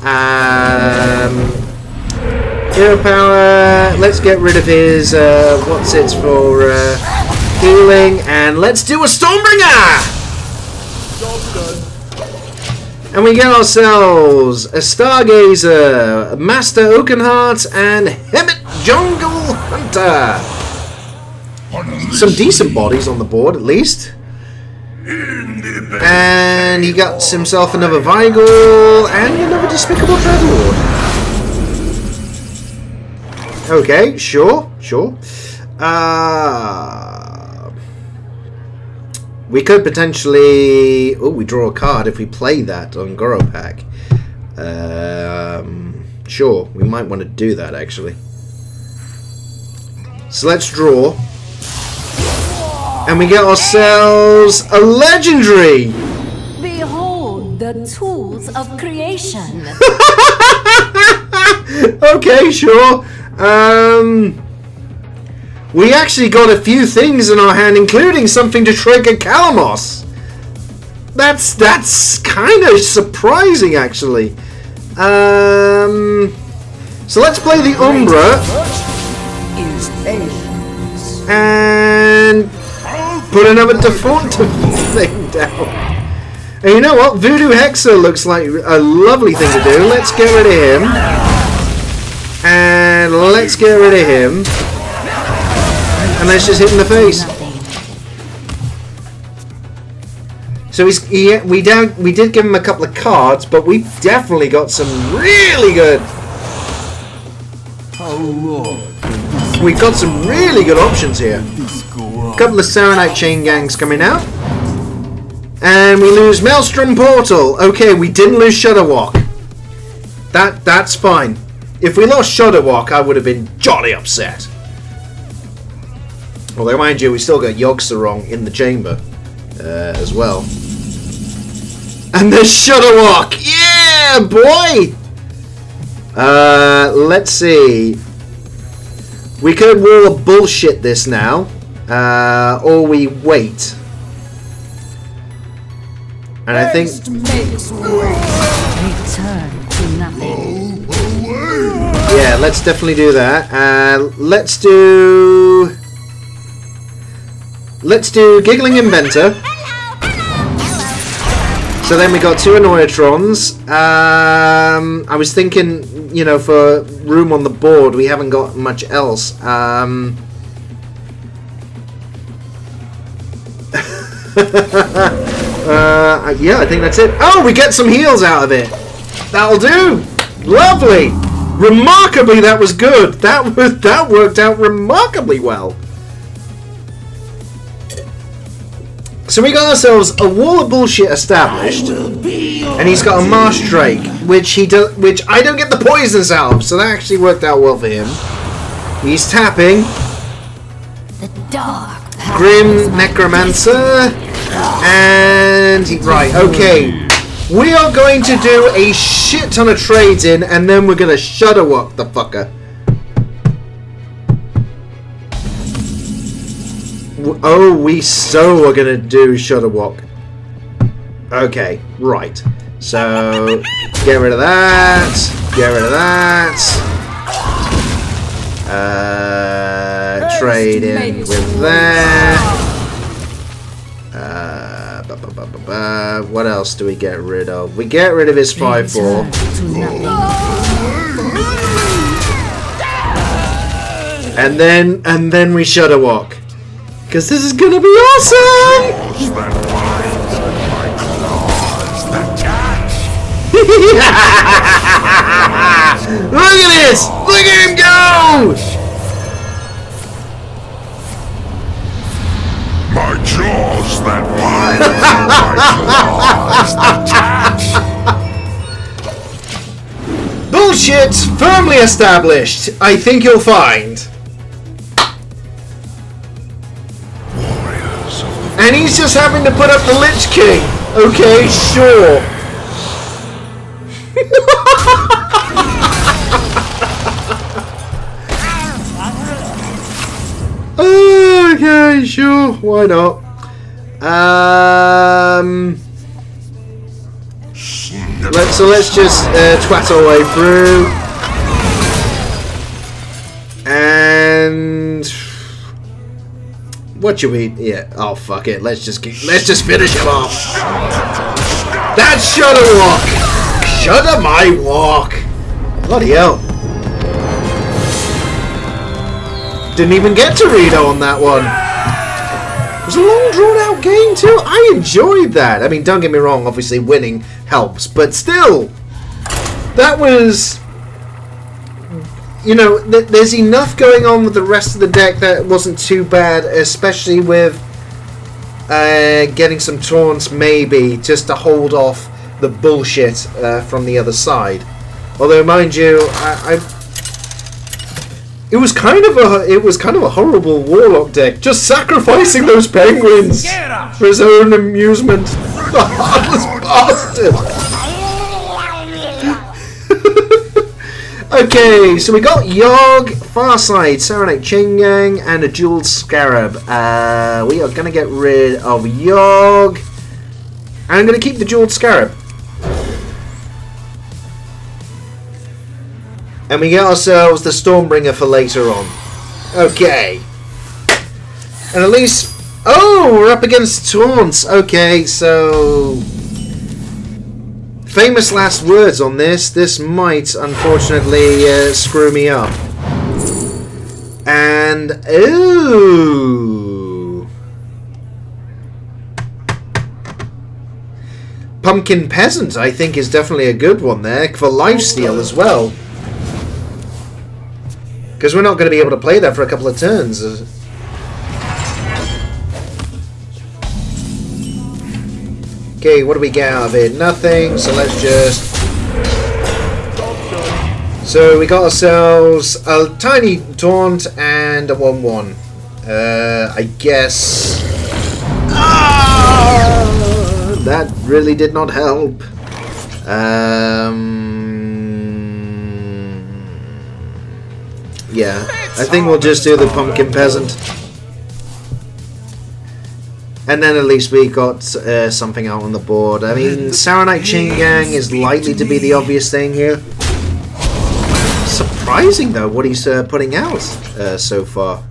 Hero Power, let's get rid of his, what's it for, healing, and let's do a Stormbringer! And we get ourselves a Stargazer, a Master Oakenheart, and Hemet Jungle Hunter. Some decent bodies on the board, at least. And he got himself another Vigor and another Despicable Dreadlord. Okay, sure. We could potentially... Oh, we draw a card if we play that on Goropak. Sure, we might want to do that, actually. So let's draw. And we get ourselves a legendary! Behold the tools of creation. Okay, sure. We actually got a few things in our hand, including something to trigger Calamos. That's kind of surprising, actually. So let's play the Umbra. And put another default thing down. And you know what? Voodoo Hexer looks like a lovely thing to do. Let's get rid of him. And let's get rid of him. And let's just hit him in the face. So we did give him a couple of cards, but we definitely got some really good. We've got some really good options here. A couple of Serenite Chain Gangs coming out. And we lose Maelstrom Portal. Okay, we didn't lose Shudderwock. That's fine. If we lost Shudderwock, I would have been jolly upset. Although, mind you, we still got Yogg-Saron in the chamber as well. And the Shudderwock! Yeah, boy! Let's see. We could roll bullshit this now. Or we wait. And I think... Return to nothing. Yeah, let's definitely do that. Let's do Giggling Inventor. So then we got 2 Annoyatrons. I was thinking, you know, for room on the board, we haven't got much else. Yeah, I think that's it. Oh, we get some heals out of it. That'll do. Lovely. Remarkably, that was good. That worked out remarkably well. So we got ourselves a wall of bullshit established, and he's got a Marsh Drake, which I don't get the poisons out of, so that actually worked out well for him. He's tapping. The dark Grim Necromancer, and right, okay. We are going to do a shit ton of trades in, and then we're gonna Shudderwock the fucker. Oh, we so are gonna do Shudderwock. Okay, right. So get rid of that. Get rid of that. Trade in with that. What else do we get rid of? We get rid of his 5/4. And then we Shudderwock. Because this is gonna be awesome! Look at this! Look at him go! My jaws that bite, my claws that catch. Bullshit firmly established, I think you'll find. And he's just having to put up the Lich King. Okay, sure. Okay, sure. Why not? Let's just twat our way through. And what should we? Yeah. Oh fuck it. Let's just finish him off. That's Shudderwock. Shudder my walk. Bloody hell. Didn't even get to Reno on that one. It was a long drawn out game too. I enjoyed that. I mean, don't get me wrong, obviously winning helps, but still, that was, you know, there's enough going on with the rest of the deck that wasn't too bad, especially with getting some taunts maybe, just to hold off the bullshit from the other side. Although, mind you, it was kind of a horrible Warlock deck, just sacrificing those penguins for his own amusement. The heartless bastard. Okay, so we got Yogg, Farside, Serenite Chain Gang, and a Jeweled Scarab. We are gonna get rid of Yogg, and I'm gonna keep the Jeweled Scarab. And we get ourselves the Stormbringer for later on. Okay. And at least... Oh, we're up against taunts. Okay, so... famous last words on this. This might, unfortunately, screw me up. And ooh, Pumpkin Peasant, I think, is definitely a good one there for lifesteal as well. Because we're not going to be able to play that for a couple of turns. Okay, what do we get out of it? Nothing, so let's just... So we got ourselves a tiny taunt and a 1-1. I guess... that really did not help. Yeah, I think we'll just do the Pumpkin Peasant. And then at least we got something out on the board. I mean, Saronite Chain Gang is likely to be the obvious thing here. Surprising though what he's putting out so far.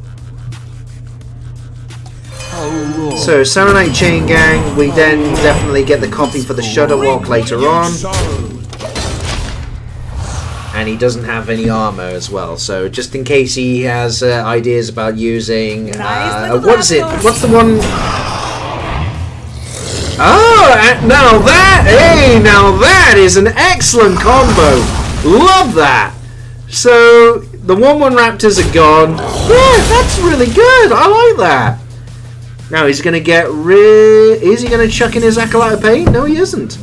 So Saronite Chain Gang, we then definitely get the copy for the Shudderwock later on. And he doesn't have any armor as well, so just in case he has ideas about using... what is it? What's the one... Oh, now that... Hey, now that is an excellent combo! Love that! So, the 1-1 Raptors are gone. Yeah, that's really good! I like that! Now, he's going to get Is he going to chuck in his Acolyte of Pain? No, he isn't.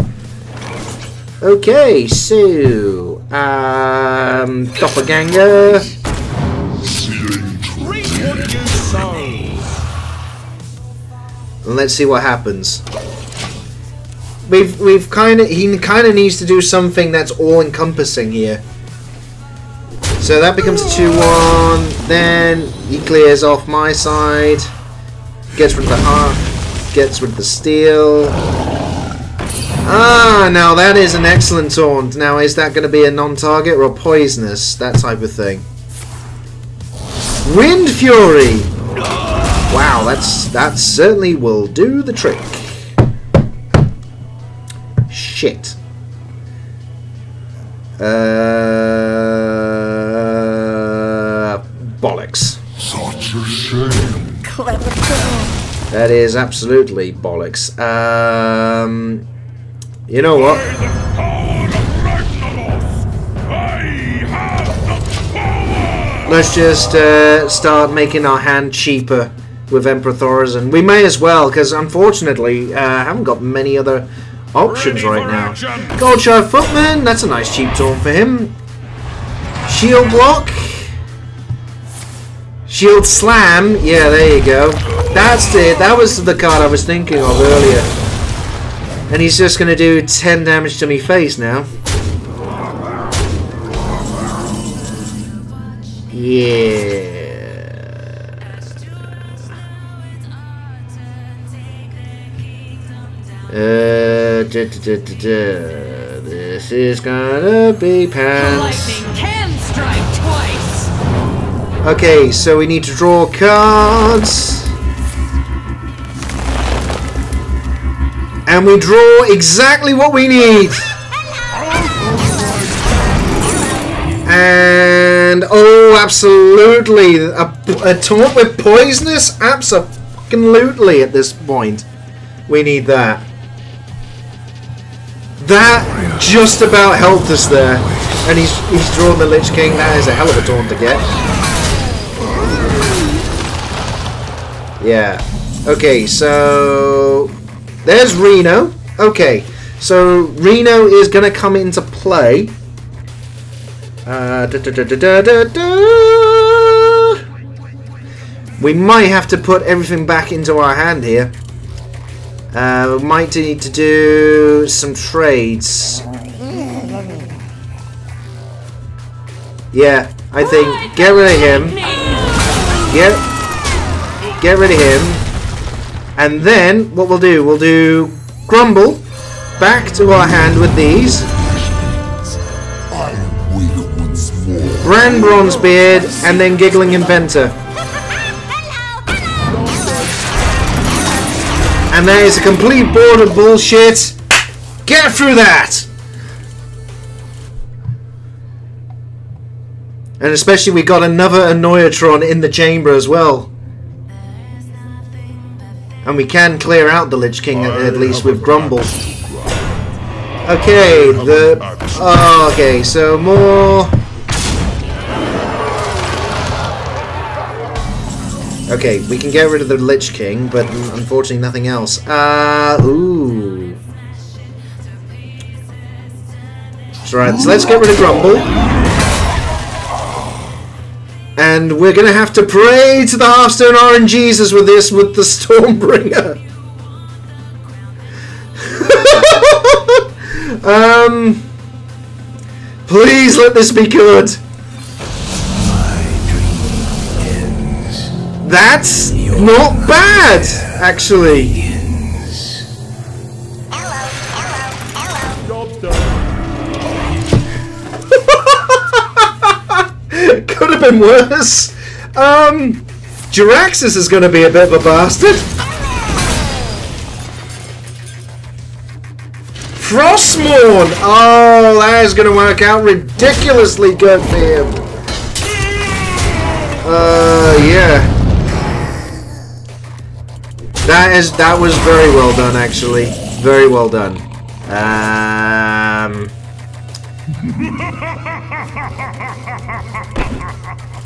Okay, so... Doppelganger. Let's see what happens. We've kind of... He kind of needs to do something that's all-encompassing here. So that becomes a 2-1. Then he clears off my side. Gets rid of the heart. Gets rid of the steel. Ah, now that is an excellent taunt. Now, is that going to be a non-target or a poisonous? That type of thing. Wind Fury! Wow, that certainly will do the trick. Shit. Bollocks. Such a shame. Clever girl. That is absolutely bollocks. You know what? Let's just start making our hand cheaper with Emperor Thorazin. We may as well, because unfortunately I haven't got many other options right now. Goldshire Footman, that's a nice cheap taunt for him. Shield Block. Shield Slam, yeah, there you go. That's it, that was the card I was thinking of earlier. And he's just going to do 10 damage to me face now. Yeah. This is gonna be pants. Lightning can strike twice. Okay, so we need to draw cards. And we draw exactly what we need. And oh, absolutely, a taunt with poisonous, absolutely. At this point, we need that. That just about helped us there. And he's drawn the Lich King. That is a hell of a taunt to get. Yeah. Okay, so there's Reno. Okay, so Reno is gonna come into play. We might have to put everything back into our hand here. We might need to do some trades. Yeah, I think get rid of him. Get rid of him. And then what we'll do Grumble back to our hand with these. Brand Bronzebeard, and then Giggling Inventor. And that is a complete board of bullshit. Get through that! And especially we got another Annoyatron in the chamber as well. And we can clear out the Lich King at least with Grumble. Okay, okay, so more... Okay, we can get rid of the Lich King, but unfortunately nothing else. Ooh. Right, so let's get rid of Grumble. And we're gonna have to pray to the Hearthstone RNGesus with this, with the Stormbringer. Please let this be good. That's not bad, actually. Could have been worse. Jiraxis is going to be a bit of a bastard. Frostmourne! Oh, that is going to work out ridiculously good for him. Yeah. That was very well done, actually. Very well done.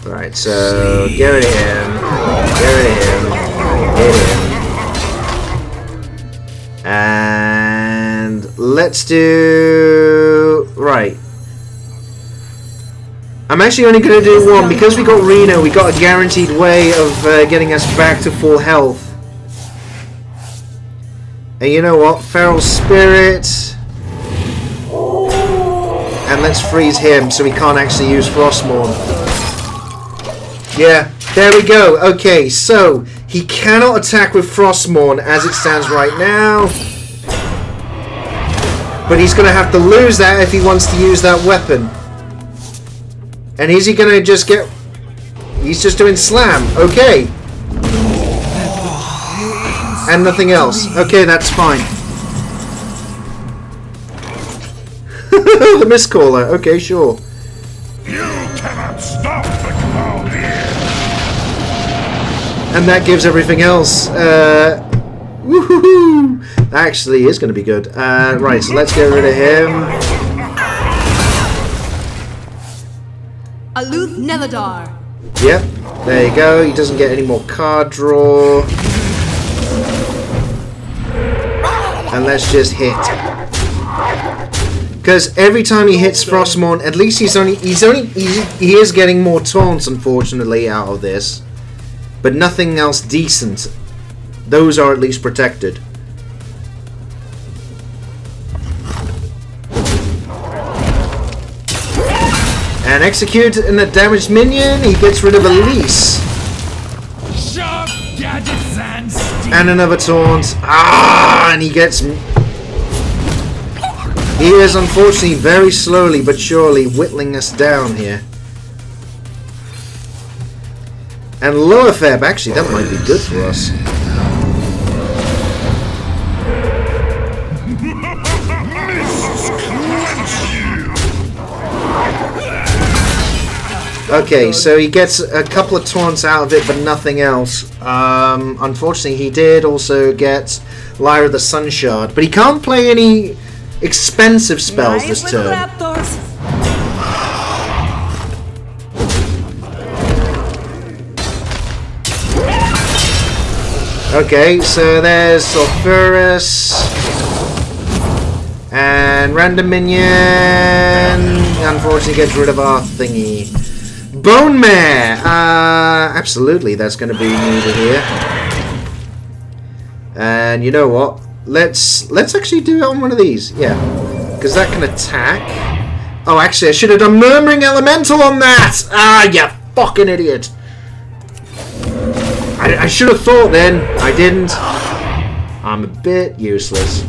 Right, so get rid of him. Get rid of him. Get him. And let's do... Right. I'm actually only going to do one. Because we got Reno, we got a guaranteed way of getting us back to full health. And you know what? Feral Spirit. And let's freeze him so we can't actually use Frostmourne. Yeah, there we go. Okay, so he cannot attack with Frostmourne as it stands right now. But he's going to have to lose that if he wants to use that weapon. And is he going to just get... He's just doing slam. Okay. And nothing else. Okay, that's fine. The Mistcaller. Okay, sure. You cannot stop the cloud here. And that gives everything else. Woohoo! That actually is going to be good. Right, so let's get rid of him. Aluth Neladar. Yep, there you go. He doesn't get any more card draw. And let's just hit. Because every time he hits Frostmourne, at least he is getting more taunts, unfortunately, out of this. But nothing else decent. Those are at least protected. And execute in a damaged minion, he gets rid of Elise. And another taunt. Ah, and he gets... He is unfortunately very slowly but surely whittling us down here. And lower Feb, actually, that might be good for us. Okay, so he gets a couple of taunts out of it, but nothing else. Unfortunately, he did also get Lyra the Sunshard, but he can't play any expensive spells this turn. Okay, so there's Sulfurus and random minion. Unfortunately, gets rid of our thingy. Bone Mare. Absolutely, that's going to be needed here. And you know what? Let's actually do it on one of these. Yeah, because that can attack. Oh, actually, I should have done Murmuring Elemental on that. Ah, you fucking idiot. I should have thought then. I didn't. I'm a bit useless.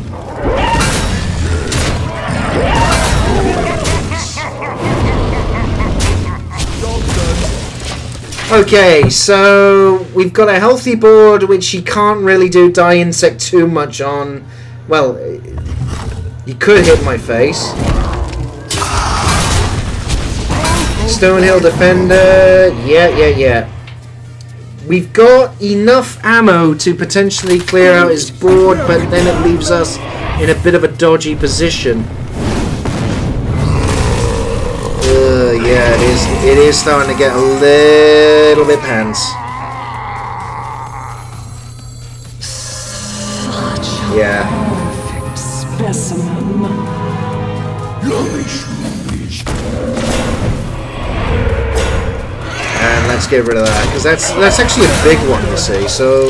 Okay, so we've got a healthy board which he can't really do Die Insect too much on. Well, he could hit my face. Stonehill Defender. Yeah. We've got enough ammo to potentially clear out his board, but then it leaves us in a bit of a dodgy position. Yeah, it is starting to get a little bit pants. Yeah. Perfect specimen. And let's get rid of that, because that's actually a big one, you see. So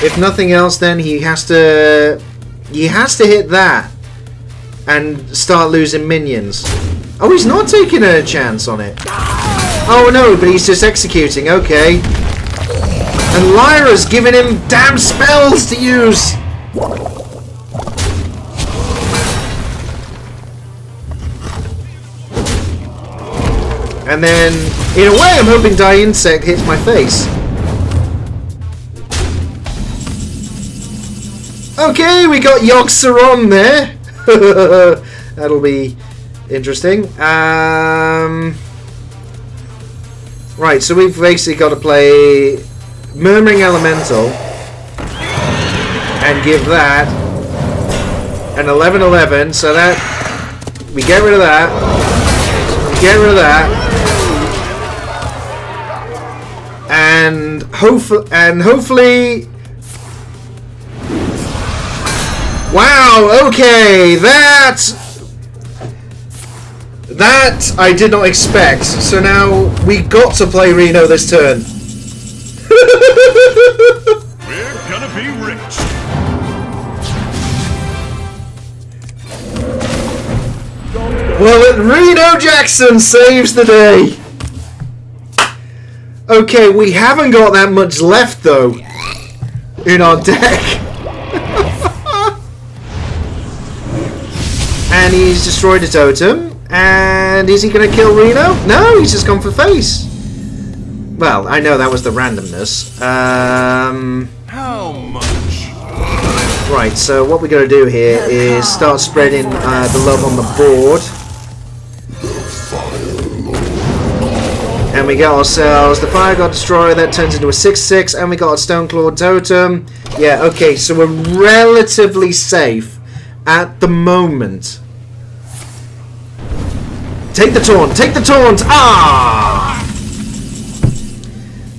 if nothing else, then he has to hit that and start losing minions. Oh, he's not taking a chance on it. Oh no, but he's just executing. Okay. And Lyra's giving him damn spells to use. And then, in a way, I'm hoping Die Insect hits my face. Okay, we got Yogg-Saron there. That'll be interesting. Right, so we've basically got to play Murmuring Elemental and give that an 11/11. So that we get rid of that. Get rid of that. And hopefully, wow, okay, that I did not expect. So now we got to play Reno this turn. We're gonna be rich. Well, Reno Jackson saves the day. Okay, we haven't got that much left though in our deck. And he's destroyed a totem. And is he going to kill Reno? No, he's just gone for face. Well, I know that was the randomness. How much? Right, so what we're going to do here is start spreading the love on the board. And we got ourselves the Fire God Destroyer that turns into a 6/6, and we got a Stoneclawed Totem. Yeah, okay, so we're relatively safe at the moment. Take the taunt! Take the taunt! Ah!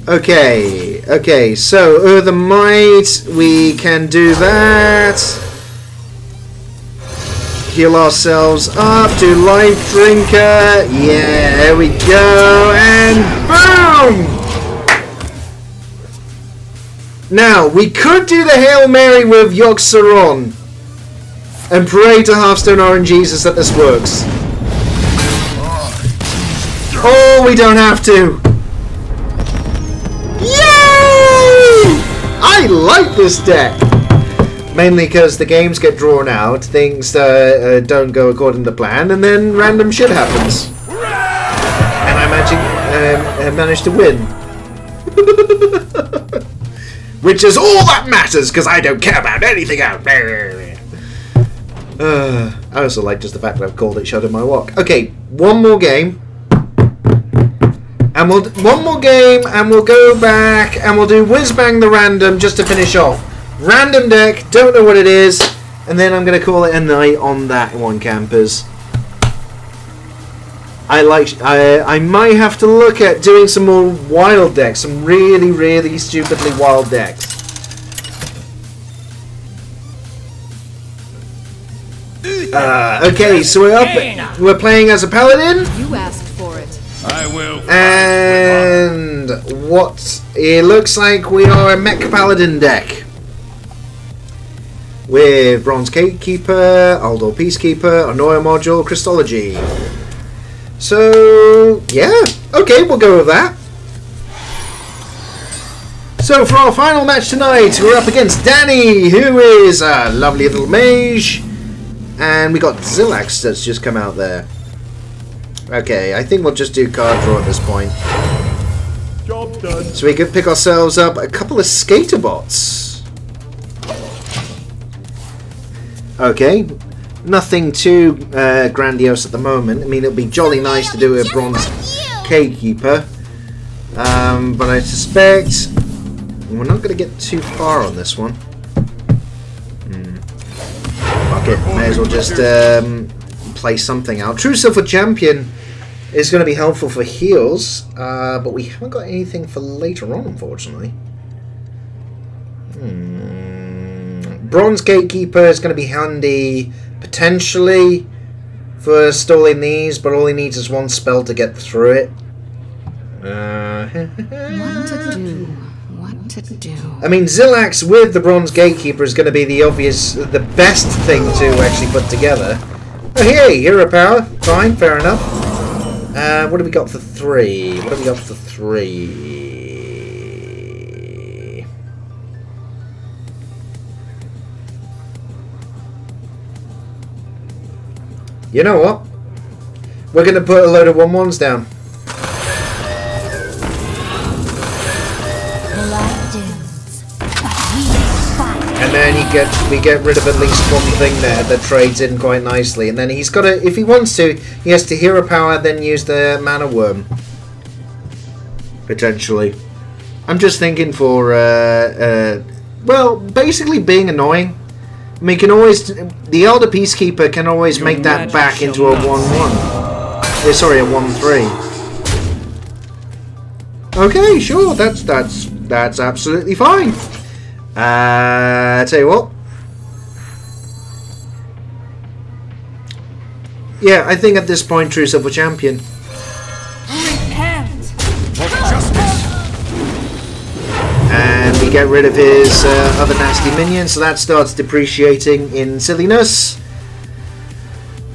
Okay, so Earth and Might, we can do that. Heal ourselves up, do Life Drinker. Yeah, there we go, and boom! Now, we could do the Hail Mary with Yogg-Saron and pray to Hearthstone RNGesus that this works. Oh, we don't have to. Yay! I like this deck. Mainly because the games get drawn out, things don't go according to plan, and then random shit happens. And I managed to win. Which is all that matters, because I don't care about anything out there. I also like just the fact that I've called it Shudder My Walk. Okay, one more game. And we'll go back and we'll do Whiz Bang the Random just to finish off. Random deck, don't know what it is, and then I'm going to call it a night on that one, campers. I might have to look at doing some more wild decks, some really, really stupidly wild decks. Okay, so we're playing as a paladin. You asked for it. I will. And what it looks like, we are a mech paladin deck with Bronze Gatekeeper, Aldor Peacekeeper, Annoyer Module, Christology. So yeah, okay, we'll go with that. So for our final match tonight, we're up against Danny, who is a lovely little mage, and we got Zillax that's just come out there. Okay, I think we'll just do card draw at this point. Job done. So we could pick ourselves up a couple of skater bots. Okay, nothing too grandiose at the moment. I mean, it'll be jolly nice to do a bronze Gatekeeper. But I suspect we're not going to get too far on this one. Fuck it, may as well just play something out. True Silver Champion is going to be helpful for heals, but we haven't got anything for later on, unfortunately. Bronze Gatekeeper is going to be handy, potentially, for stalling these, but all he needs is one spell to get through it. What to do? I mean, Zillax with the Bronze Gatekeeper is going to be the best thing to actually put together. Oh, hey, hero power. Fine, fair enough. What do we got for 3? What do we got for 3? You know what? We're going to put a load of 1/1s down. And then we get rid of at least one thing there that trades in quite nicely. And then he's got to, if he wants to, he has to hero power, then use the mana worm. Potentially. I'm just thinking for, well, basically being annoying. I mean, can always, the Elder Peacekeeper can always make that back into a 1/1. Sorry, a 1/3. Okay, sure, that's absolutely fine. Tell you what. Yeah, I think at this point, True Silver Champion. And we get rid of his other nasty minions, so that starts depreciating in silliness.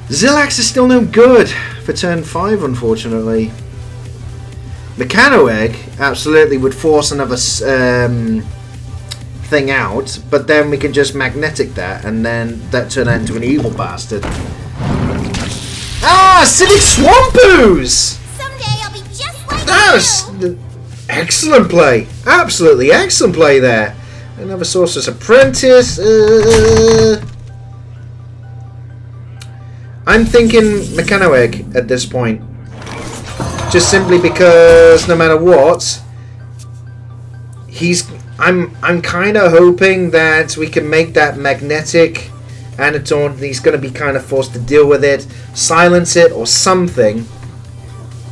Zillax is still no good for turn 5, unfortunately. Mechano Egg absolutely would force another thing out, but then we can just magnetic that, and then that turn that into an evil bastard. Ah, acidic Swampoos! Someday I'll be just like That was excellent play, absolutely excellent play there. Another Sorcerer's Apprentice. I'm thinking Mechano Egg at this point, just simply because no matter what, I'm kind of hoping that we can make that magnetic Anataunt. He's going to be kind of forced to deal with it, silence it or something,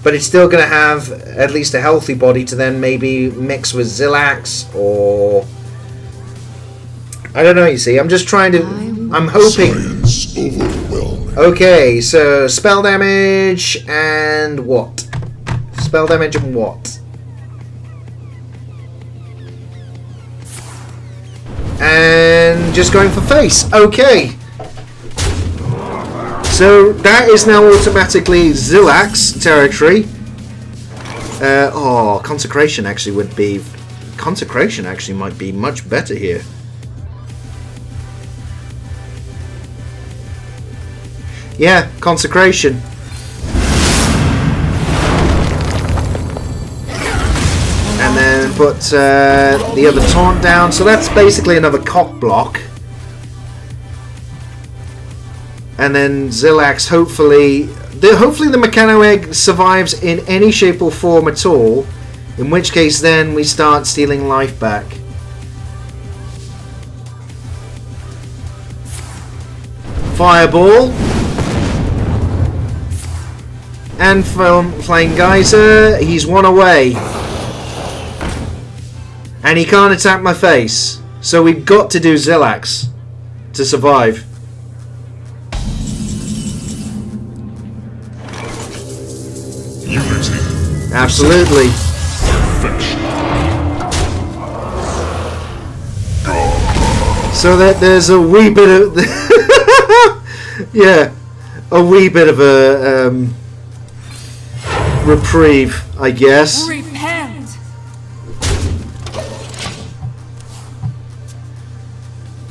but it's still going to have at least a healthy body to then maybe mix with Zillax or I don't know, you see. I'm just trying to, I'm hoping. Okay, so spell damage and what? Spell damage and what? And just going for face. Okay. So that is now automatically Zillax territory. Oh, Consecration actually would be... Consecration actually might be much better here. Yeah, Consecration. And then put the other taunt down. So that's basically another cock block. And then Zillax, hopefully the Mechano Egg survives in any shape or form at all. In which case then we start stealing life back. Fireball. And from Flying Geyser, he's one away. And he can't attack my face. So we've got to do Zillax to survive. Unity. Absolutely. So that there's a wee bit of... yeah. A wee bit of a... reprieve, I guess. Repent.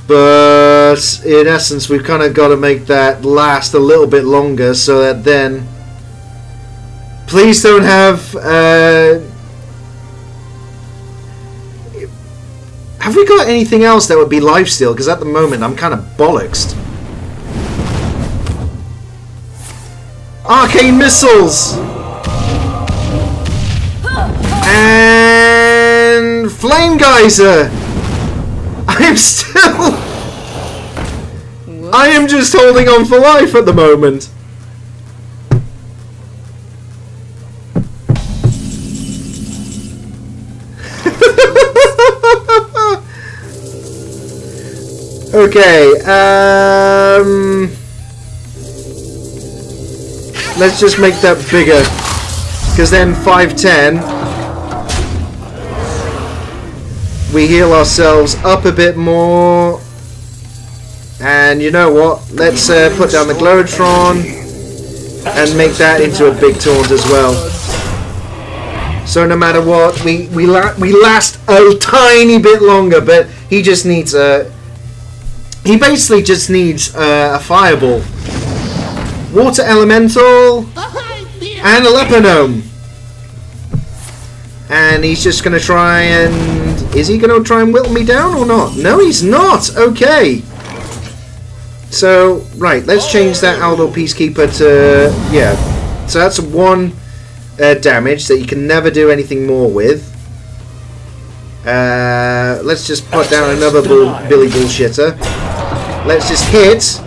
But in essence, we've kind of got to make that last a little bit longer so that then... Please don't have... Have we got anything else that would be lifesteal? Because at the moment, I'm kind of bollocksed. Arcane Missiles! And Flame Geyser! I'm still... I am just holding on for life at the moment. Okay, let's just make that bigger, because then 510, we heal ourselves up a bit more, and you know what, let's put down the Glowtron and make that into a big taunt as well. So no matter what, we last a tiny bit longer, but he just needs a... He basically just needs a Fireball, Water Elemental, and a Lepinome. And he's just going to try and... Is he going to try and whittle me down or not? No, he's not! Okay. So, right, let's change that Aldo Peacekeeper to... Yeah. So that's 1 damage that you can never do anything more with. Let's just put down another Billy Bullshitter. Let's just hit.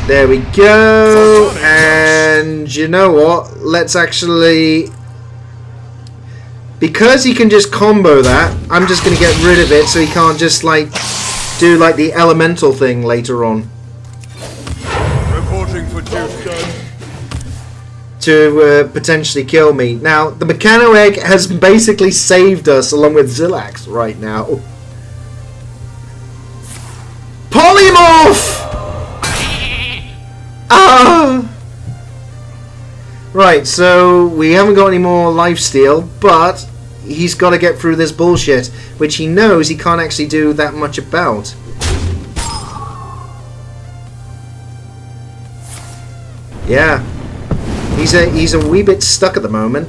There we go. And you know what? Let's actually... Because he can just combo that, I'm just going to get rid of it so he can't just like do like the elemental thing later on. Reporting for duty. To potentially kill me. Now, the Mechano Egg has basically saved us along with Zillax right now. Polymorph! Ah! Right, so we haven't got any more lifesteal, but he's got to get through this bullshit, which he knows he can't actually do that much about. Yeah. He's a wee bit stuck at the moment.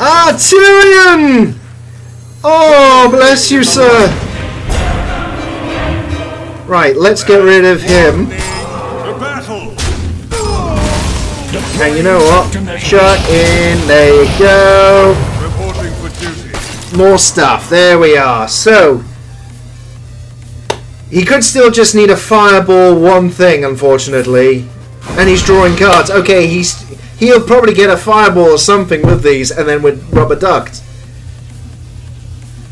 Ah, Tyrion! Oh, bless you, sir. Right, let's get rid of him. And you know what? Shut in. There you go. More stuff. There we are. So, he could still just need a Fireball 1 thing, unfortunately. And he's drawing cards. Okay, he'll probably get a Fireball or something with these, and then with Rubber Duct.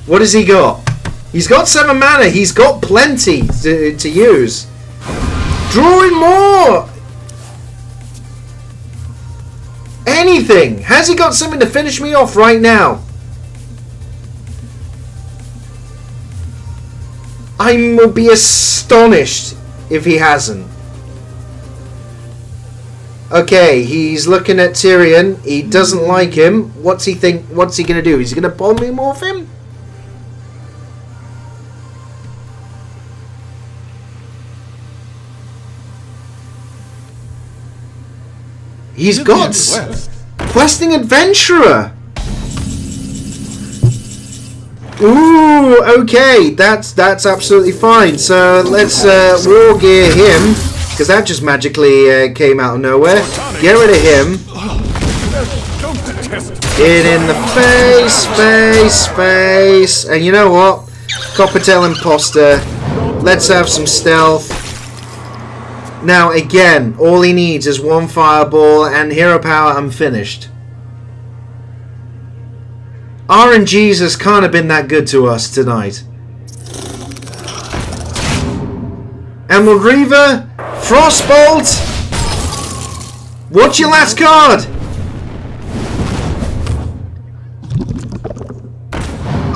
What has he got? He's got 7 mana. He's got plenty to use. Drawing more! Anything! Has he got something to finish me off right now? I will be astonished if he hasn't. Okay, he's looking at Tyrion. He doesn't like him. What's he gonna do? Is he gonna polymorph him? He's got Questing Adventurer. Ooh, okay, that's absolutely fine. So let's war gear him, because that just magically came out of nowhere. Get rid of him. Get in the face, and you know what? Coppertail Imposter. Let's have some stealth. Now again, all he needs is 1 Fireball and Hero Power. I'm finished. RNG's has kind of been that good to us tonight. Emerald Reaver, Frostbolt. What's your last card?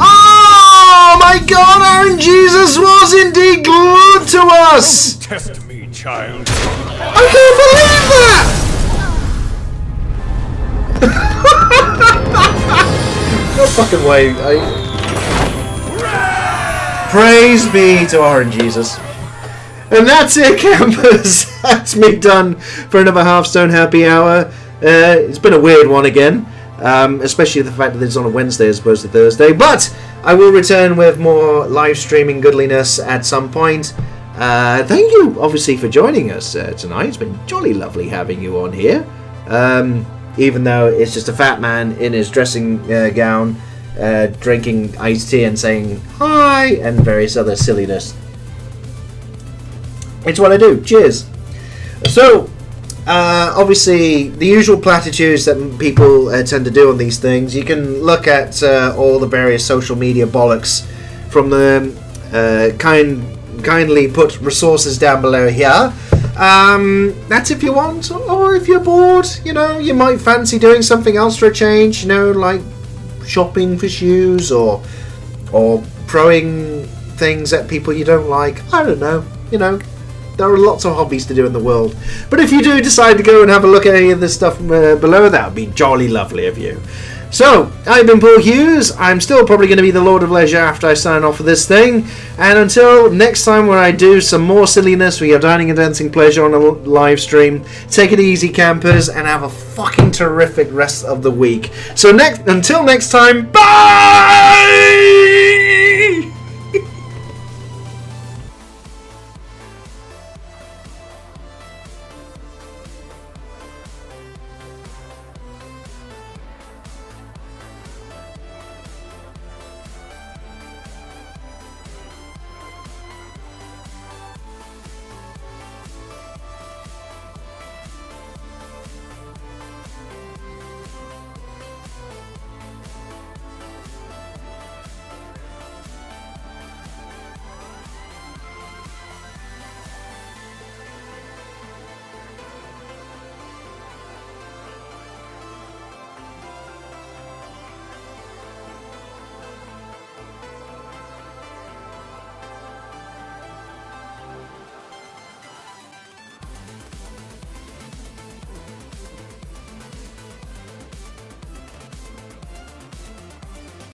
Oh my God! RNG's was indeed glued to us. Test me, child. I can't believe that! No fucking way. Praise be to RNG's. And that's it, campers. That's me done for another Hearthstone Happy Hour. It's been a weird one again. Especially the fact that it's on a Wednesday as opposed to Thursday. But I will return with more live streaming goodliness at some point. Thank you, obviously, for joining us tonight. It's been jolly lovely having you on here. Even though it's just a fat man in his dressing gown, drinking iced tea and saying hi and various other silliness. It's what I do. Cheers. So, obviously, the usual platitudes that people tend to do on these things. You can look at all the various social media bollocks from the kindly put resources down below here. That's if you want, or if you're bored, you know, you might fancy doing something else for a change, you know, like shopping for shoes or throwing things at people you don't like. I don't know, you know, there are lots of hobbies to do in the world. But if you do decide to go and have a look at any of this stuff below, that would be jolly lovely of you. So, I've been Paul Hughes. I'm still probably going to be the Lord of Leisure after I sign off of this thing. And until next time when I do some more silliness, we are dining and dancing pleasure on a live stream. Take it easy, campers, and have a fucking terrific rest of the week. So until next time, bye!